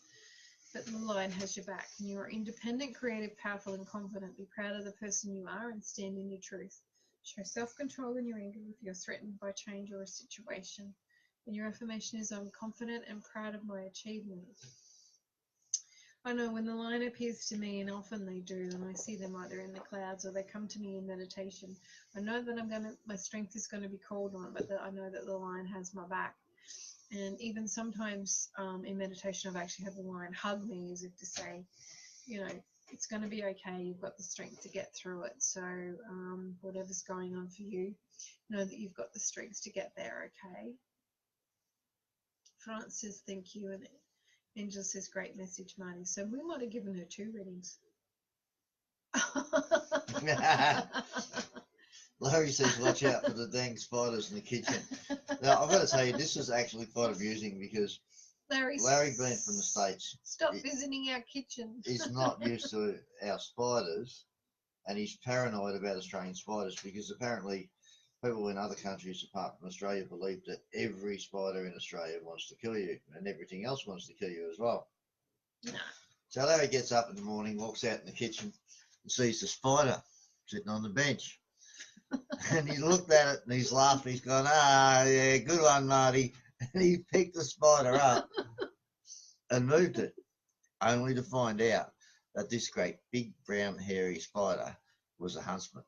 Speaker 1: but the Lion has your back, and you are independent, creative, powerful, and confident. Be proud of the person you are and stand in your truth. Show self-control in your anger if you're threatened by change or a situation. And your affirmation is, I'm confident and proud of my achievements. I know when the Lion appears to me, and often they do, and I see them either in the clouds or they come to me in meditation, I know that my strength is going to be called on, but that I know that the Lion has my back. And even sometimes in meditation, I've actually had the Lion hug me as if to say, you know, it's going to be okay. You've got the strength to get through it. So whatever's going on for you, know that you've got the strength to get there, okay? France says thank you, and Angel says great message, Marty. So we might have given her 2 readings.
Speaker 2: Larry says, watch out for the dang spiders in the kitchen. Now, I've got to tell you, this is actually quite amusing because Larry being from the States.
Speaker 1: Stop visiting our kitchen.
Speaker 2: He's not used to our spiders, and he's paranoid about Australian spiders because apparently people in other countries apart from Australia believe that every spider in Australia wants to kill you and everything else wants to kill you as well.
Speaker 1: Nah.
Speaker 2: So Larry gets up in the morning, walks out in the kitchen and sees the spider sitting on the bench. And he looked at it and he's laughing. He's gone, yeah, good one, Marty. And he picked the spider up and moved it, only to find out that this great big brown hairy spider was a huntsman.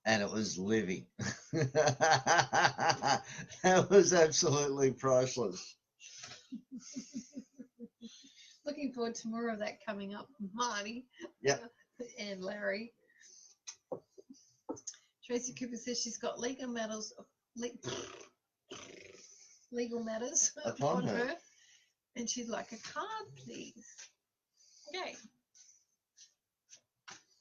Speaker 2: And it was living. That was absolutely priceless.
Speaker 1: Looking forward to more of that coming up, Marty.
Speaker 2: Yep.
Speaker 1: And Larry. Tracy Cooper says she's got legal matters upon her, and she'd like a card, please. Okay.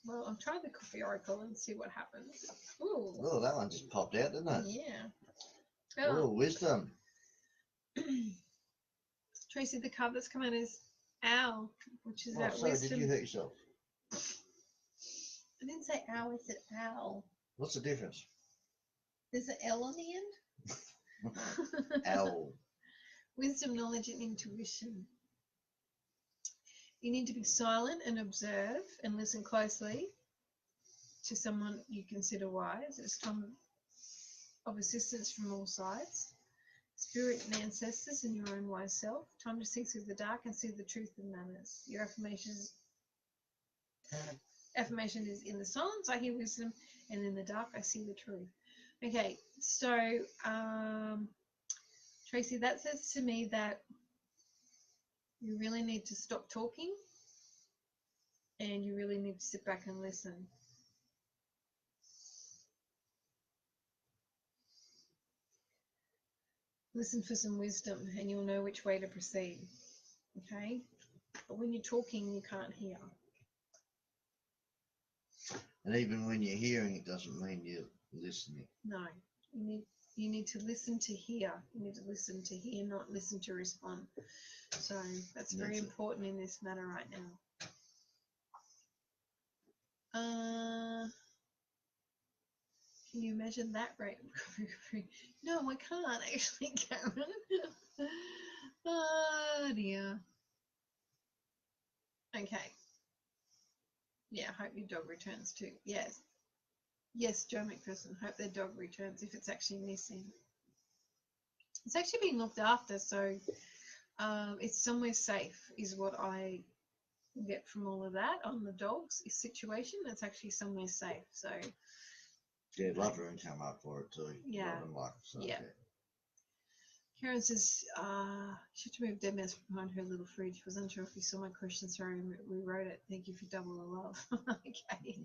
Speaker 1: Well, I'll try the coffee oracle and see what happens. Ooh.
Speaker 2: Oh, that one just popped out, didn't it?
Speaker 1: Yeah.
Speaker 2: Oh, wisdom.
Speaker 1: Tracy, the card that's come out is owl, which is that
Speaker 2: sorry,
Speaker 1: wisdom.
Speaker 2: did you hurt yourself?
Speaker 1: I didn't say owl, I said owl.
Speaker 2: What's the difference?
Speaker 1: There's an L on the end.
Speaker 2: Owl.
Speaker 1: Wisdom, knowledge, and intuition. You need to be silent and observe and listen closely to someone you consider wise. It's time of assistance from all sides. Spirit and ancestors and your own wise self. Time to see through the dark and see the truth in matters. Your affirmations Affirmation is, in the silence I hear wisdom, and in the dark I see the truth. Okay, so Tracy, that says to me that you really need to stop talking and you really need to sit back and listen. Listen for some wisdom and you'll know which way to proceed. Okay? But when you're talking, you can't hear.
Speaker 2: And even when you're hearing, it doesn't mean you're listening.
Speaker 1: No. You need to listen to hear. You need to listen to hear, not listen to respond. So that's very important in this matter right now. Can you imagine that rate of recovery? No, I can't actually, Karen. Oh dear. Okay. Yeah, I hope your dog returns too. Yes. Yes, Joe McPherson. Hope their dog returns if it's actually missing. It's actually being looked after, so it's somewhere safe is what I get from all of that on the dog's situation. It's actually somewhere safe. So
Speaker 2: yeah, Lover and come up for it too.
Speaker 1: Yeah.
Speaker 2: So,
Speaker 1: yeah. Okay. Karen says she had to move dead mouse behind her little fridge. Was unsure if you saw my question. Sorry, we wrote it. Thank you for double the love. Okay.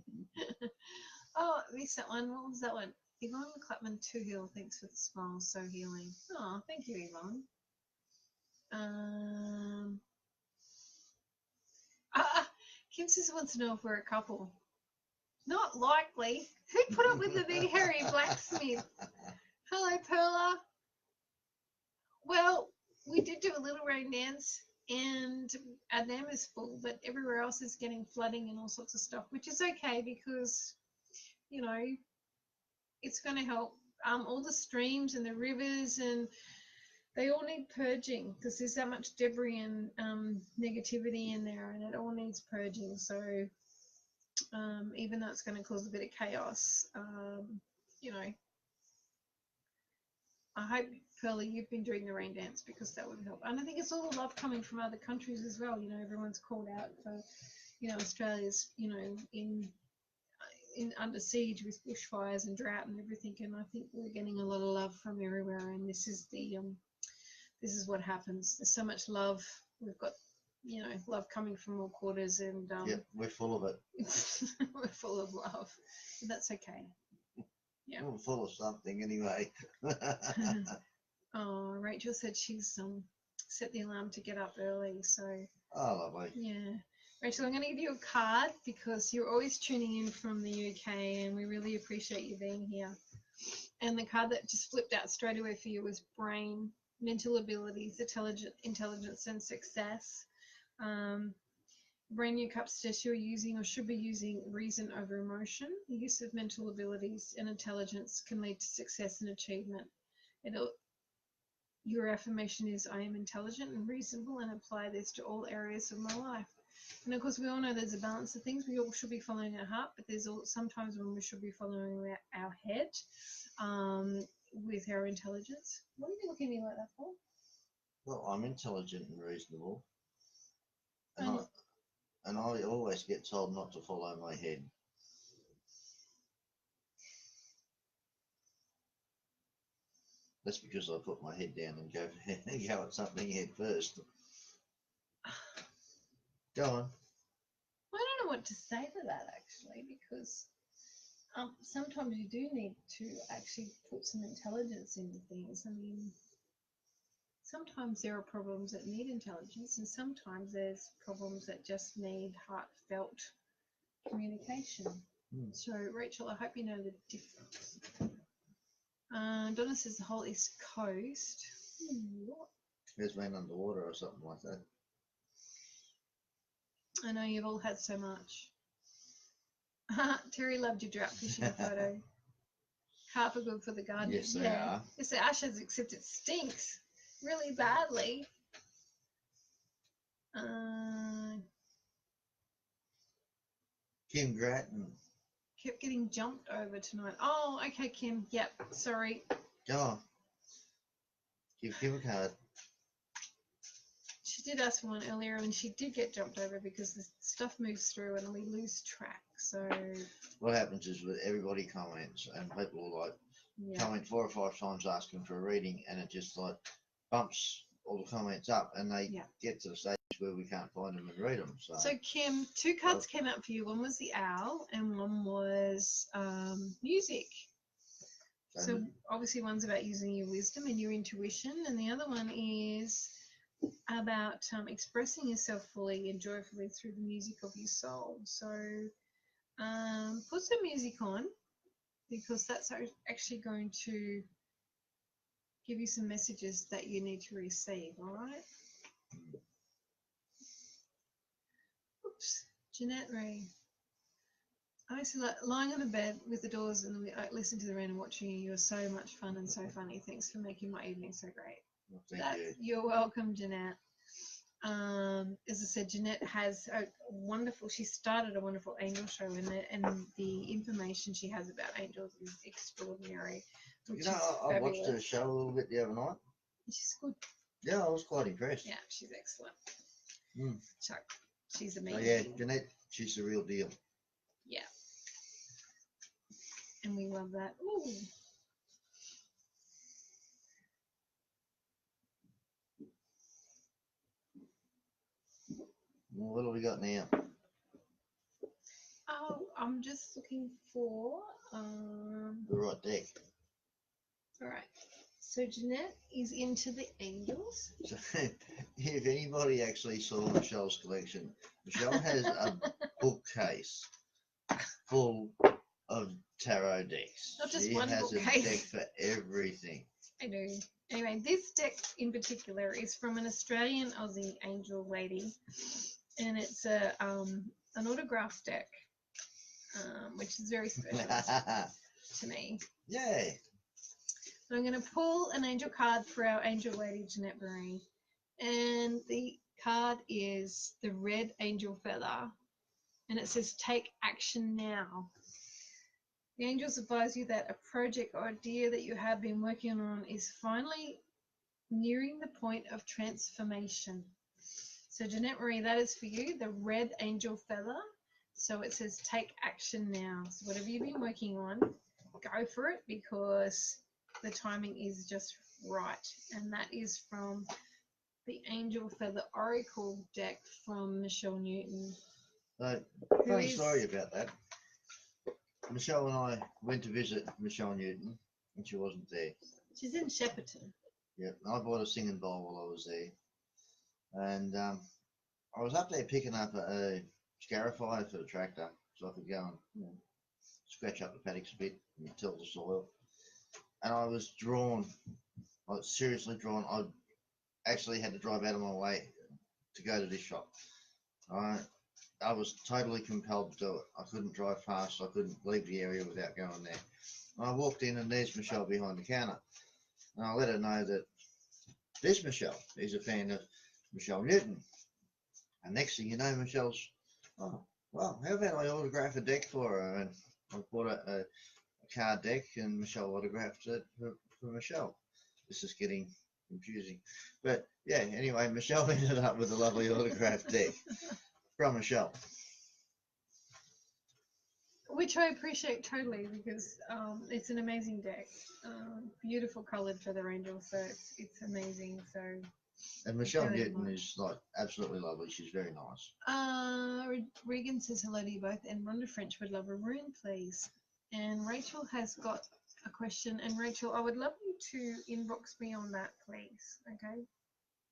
Speaker 1: Oh, I missed that one. What was that one? Yvonne Clapman Toohill, thanks for the smile, so healing. Oh, thank you, Yvonne. Kim says wants to know if we're a couple. Not likely. Who put up with the big hairy blacksmith? Hello, Perla. Well, we did do a little rain dance, and our dam is full, but everywhere else is getting flooding and all sorts of stuff, which is okay because, you know, it's going to help. All the streams and the rivers, and they all need purging because there's that much debris and negativity in there, and it all needs purging. So even though it's going to cause a bit of chaos, you know, I hope, Pearlie, you've been doing the rain dance because that would help. And I think it's all the love coming from other countries as well. You know, everyone's called out for, you know, Australia's, you know, in under siege with bushfires and drought and everything. And I think we're getting a lot of love from everywhere. And this is the this is what happens. There's so much love. We've got, you know, love coming from all quarters, and
Speaker 2: yeah, we're full of it.
Speaker 1: we're full of love. But that's okay. Yeah,
Speaker 2: we're full of something anyway.
Speaker 1: Oh, Rachel said she's set the alarm to get up early. So
Speaker 2: oh, lovely.
Speaker 1: Yeah, Rachel, I'm going to give you a card because you're always tuning in from the UK, and we really appreciate you being here. And the card that just flipped out straight away for you was brain, mental abilities, intelligence and success. Brand new cup suggests you're using or should be using reason over emotion. The use of mental abilities and intelligence can lead to success and achievement. Your affirmation is, I am intelligent and reasonable, and apply this to all areas of my life. And of course, we all know there's a balance of things. We all should be following our heart, but there's sometimes when we should be following our head with our intelligence. What are you looking at me like that for?
Speaker 2: Well, I'm intelligent and reasonable. And I always get told not to follow my head. That's because I put my head down and go at something head first. Go on.
Speaker 1: I don't know what to say to that, actually, because sometimes you do need to actually put some intelligence into things. I mean, sometimes there are problems that need intelligence, and sometimes there's problems that just need heartfelt communication. So, Rachel, I hope you know the difference. Donna says the whole East Coast. What?
Speaker 2: It's been underwater or something like that.
Speaker 1: I know you've all had so much. Terry loved your drought fishing photo. Carp are good for the garden.
Speaker 2: Yes, they are.
Speaker 1: It's the ashes, except it stinks really badly.
Speaker 2: Kim Grattan.
Speaker 1: Kept getting jumped over tonight. Oh, okay, Kim. Yep, sorry.
Speaker 2: Go on. Give Kim a card.
Speaker 1: She did ask for one earlier, and she did get jumped over because the stuff moves through and we lose track. So
Speaker 2: What happens is that everybody comments and people will like
Speaker 1: yeah,
Speaker 2: comment 4 or 5 times asking for a reading, and it just like bumps all the comments up, and they
Speaker 1: Yeah.
Speaker 2: get to the stage where we can't find them and read them. So,
Speaker 1: so Kim, 2 cards came out for you. One was the owl, and one was music. So obviously one's about using your wisdom and your intuition, and the other one is about expressing yourself fully and joyfully through the music of your soul. So put some music on, because that's actually going to give you some messages that you need to receive, all right? Oops, Jeanette Ray. I used to like lying on the bed with the doors and listen to the rain and watching you. You're so much fun and so funny. Thanks for making my evening so great.
Speaker 2: well, thank you.
Speaker 1: You're welcome, Jeanette. As I said, Jeanette has a wonderful. She started a wonderful angel show, and the information she has about angels is extraordinary. Which
Speaker 2: You know,
Speaker 1: is
Speaker 2: I watched her
Speaker 1: fabulous.
Speaker 2: show a little bit the other night.
Speaker 1: She's good.
Speaker 2: Yeah, I was quite impressed.
Speaker 1: Yeah, she's excellent.
Speaker 2: Mm.
Speaker 1: Chuck, she's
Speaker 2: So
Speaker 1: amazing.
Speaker 2: yeah, Jeanette, she's the real deal.
Speaker 1: Yeah. And we love that. Ooh.
Speaker 2: Well, what have we got now?
Speaker 1: Oh, I'm just looking for
Speaker 2: The right deck.
Speaker 1: all right. So Jeanette is into the angels.
Speaker 2: So if anybody actually saw Michelle's collection, Michelle has a bookcase full of tarot decks.
Speaker 1: Not just
Speaker 2: she
Speaker 1: one
Speaker 2: has
Speaker 1: bookcase.
Speaker 2: a deck for everything.
Speaker 1: I do. Anyway, this deck in particular is from an Australian Aussie angel lady, and it's a an autograph deck, which is very special to me.
Speaker 2: Yay!
Speaker 1: So I'm going to pull an angel card for our angel lady, Jeanette Marie. And the card is the red angel feather. And it says, take action now. The angels advise you that a project or idea that you have been working on is finally nearing the point of transformation. So Jeanette Marie, that is for you, the red angel feather. So it says, take action now. So whatever you've been working on, go for it, because the timing is just right. And that is from the Angel Feather Oracle deck from Michelle Newton.
Speaker 2: Funny story about that. Michelle and I went to visit Michelle Newton, and she wasn't there.
Speaker 1: She's in Shepparton.
Speaker 2: Yep, I bought a singing bowl while I was there, and I was up there picking up a scarifier for the tractor, so I could go and scratch up the paddocks a bit and till the soil. And I was drawn, I was seriously drawn. I actually had to drive out of my way to go to this shop. I was totally compelled to do it. I couldn't drive fast. I couldn't leave the area without going there. And I walked in, and there's Michelle behind the counter. And I let her know that this Michelle is a fan of Michelle Newton. And next thing you know, Michelle's, oh, well, how about I autograph a deck for her? And I bought a card deck, and Michelle autographed it for Michelle. This is getting confusing. But yeah, anyway, Michelle ended up with a lovely autograph deck from Michelle.
Speaker 1: Which I appreciate totally, because it's an amazing deck. Beautiful coloured feather angel, so it's amazing. So.
Speaker 2: And Michelle Newton is like absolutely lovely. She's very nice.
Speaker 1: Regan says hello to you both, and Rhonda French would love a rune, please. And Rachel has got a question, and Rachel, I would love you to inbox me on that, please. Okay,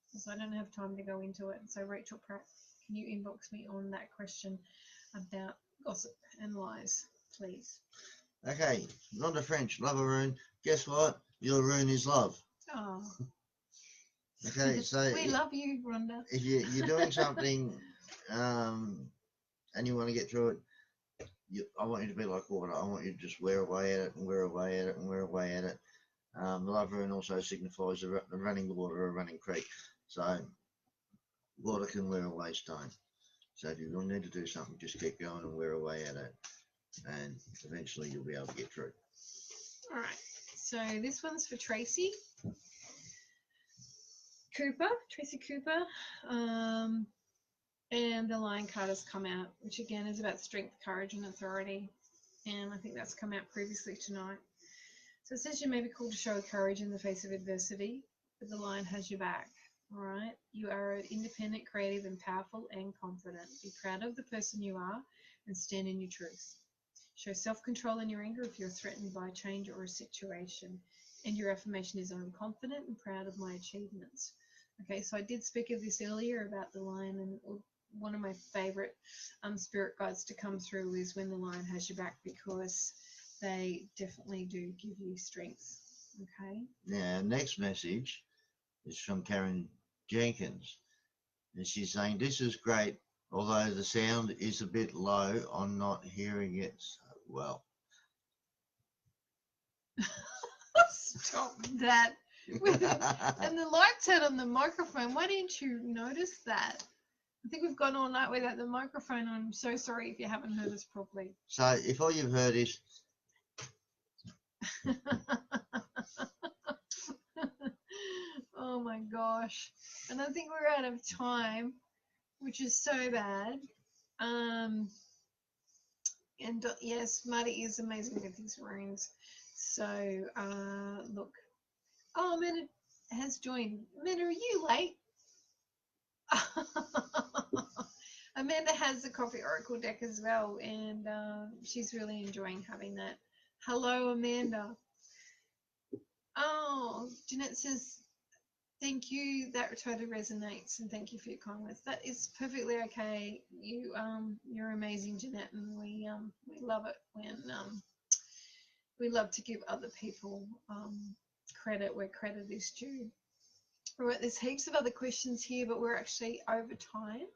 Speaker 1: because I don't have time to go into it. So Rachel Pratt, can you inbox me on that question about gossip and lies, please?
Speaker 2: Okay, Rhonda French, love a rune. Guess what? Your rune is love.
Speaker 1: Oh.
Speaker 2: Okay, so
Speaker 1: we love you, Rhonda.
Speaker 2: If you're doing something and you want to get through it, I want you to be like water. I want you to just wear away at it and wear away at it and wear away at it. The love rune also signifies a running water or a running creek. So water can wear away stone. So if you really need to do something, just keep going and wear away at it. And eventually you'll be able to get through.
Speaker 1: All right. So this one's for Tracy. Cooper, Tracy Cooper. And the Lion card has come out, which again is about strength, courage, and authority. And I think that's come out previously tonight. So it says you may be called to show courage in the face of adversity, but the Lion has your back. All right. You are independent, creative, and powerful and confident. Be proud of the person you are and stand in your truth. Show self-control in your anger if you're threatened by a change or a situation. And your affirmation is, I'm confident and proud of my achievements. Okay, so I did speak of this earlier about the Lion, and one of my favorite spirit guides to come through is when the Lion has your back, because they definitely do give you strength. Okay.
Speaker 2: Now, next message is from Karen Jenkins, and she's saying, this is great, although the sound is a bit low, I'm not hearing it so well.
Speaker 1: Stop that. And the light's out on the microphone. Why didn't you notice that? I think we've gone all night without the microphone. I'm so sorry if you haven't heard us properly.
Speaker 2: So if all you've heard is
Speaker 1: oh my gosh. And I think we're out of time, which is so bad. And yes, Marty is amazing with his runes. So look. Oh, Amanda has joined. Amanda, are you late? Amanda has the Coffee Oracle deck as well, and she's really enjoying having that. Hello, Amanda. Oh, Jeanette says, thank you. That totally resonates, and thank you for your kindness. That is perfectly okay. You're amazing, Jeanette, and we love it when we love to give other people credit where credit is due. All right, there's heaps of other questions here, but we're actually over time.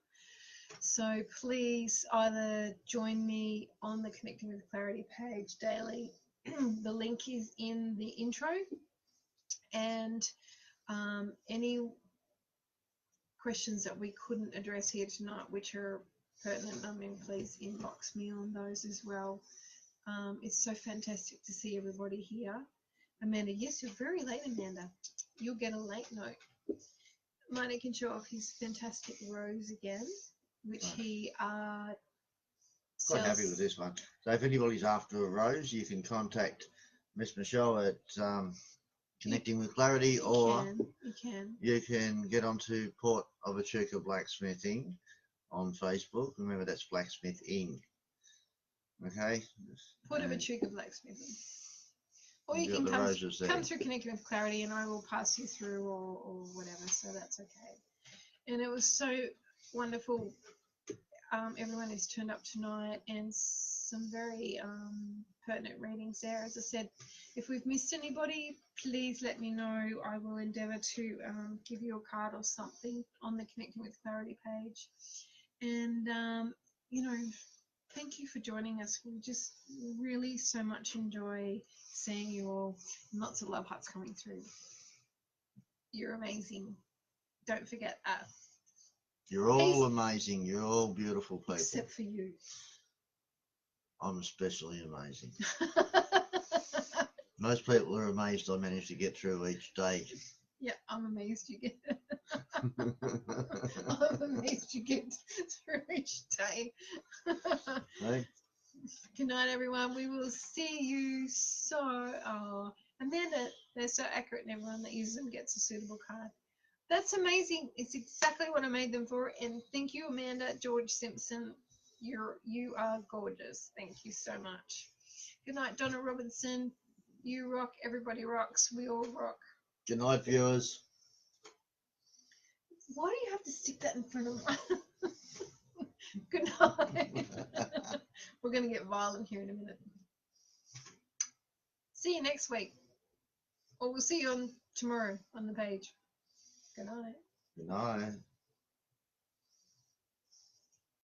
Speaker 1: So please either join me on the Connecting with Clarity page daily. The link is in the intro. And any questions that we couldn't address here tonight, which are pertinent, please inbox me on those as well. It's so fantastic to see everybody here. Amanda, yes, you're very late, Amanda. You'll get a late note. Marty can show off his fantastic rose again, which he
Speaker 2: quite happy with this one. So if anybody's after a rose, you can contact Miss Michelle at Connecting with Clarity, or you can get onto Port of Echuca Blacksmithing on Facebook. Remember, that's Blacksmithing. Okay?
Speaker 1: Port of Echuca Blacksmithing. Or you can come through Connecting with Clarity and I will pass you through or whatever, so that's okay. And it was so wonderful. Everyone who's turned up tonight, and some very pertinent readings there. As I said, if we've missed anybody, please let me know. I will endeavour to give you a card or something on the Connecting with Clarity page. And, thank you for joining us. We just really so much enjoy seeing you all. Lots of love hearts coming through. You're amazing. Don't forget that.
Speaker 2: You're all amazing. You're all beautiful people.
Speaker 1: Except for you.
Speaker 2: I'm especially amazing. Most people are amazed I manage to get through each day.
Speaker 1: Yeah, I'm amazed you get I'm amazed you get through each day.
Speaker 2: Hey.
Speaker 1: Good night, everyone. We will see you Amanda, they're so accurate, and everyone that uses them gets a suitable card. That's amazing. It's exactly what I made them for. And thank you, Amanda. George Simpson, you are gorgeous. Thank you so much. Good night, Donna Robinson. You rock. Everybody rocks. We all rock.
Speaker 2: Good night, viewers.
Speaker 1: Why do you have to stick that in front of me? Good night. We're going to get violent here in a minute. See you next week. Or we'll see you on tomorrow on the page. Good night.
Speaker 2: Good night.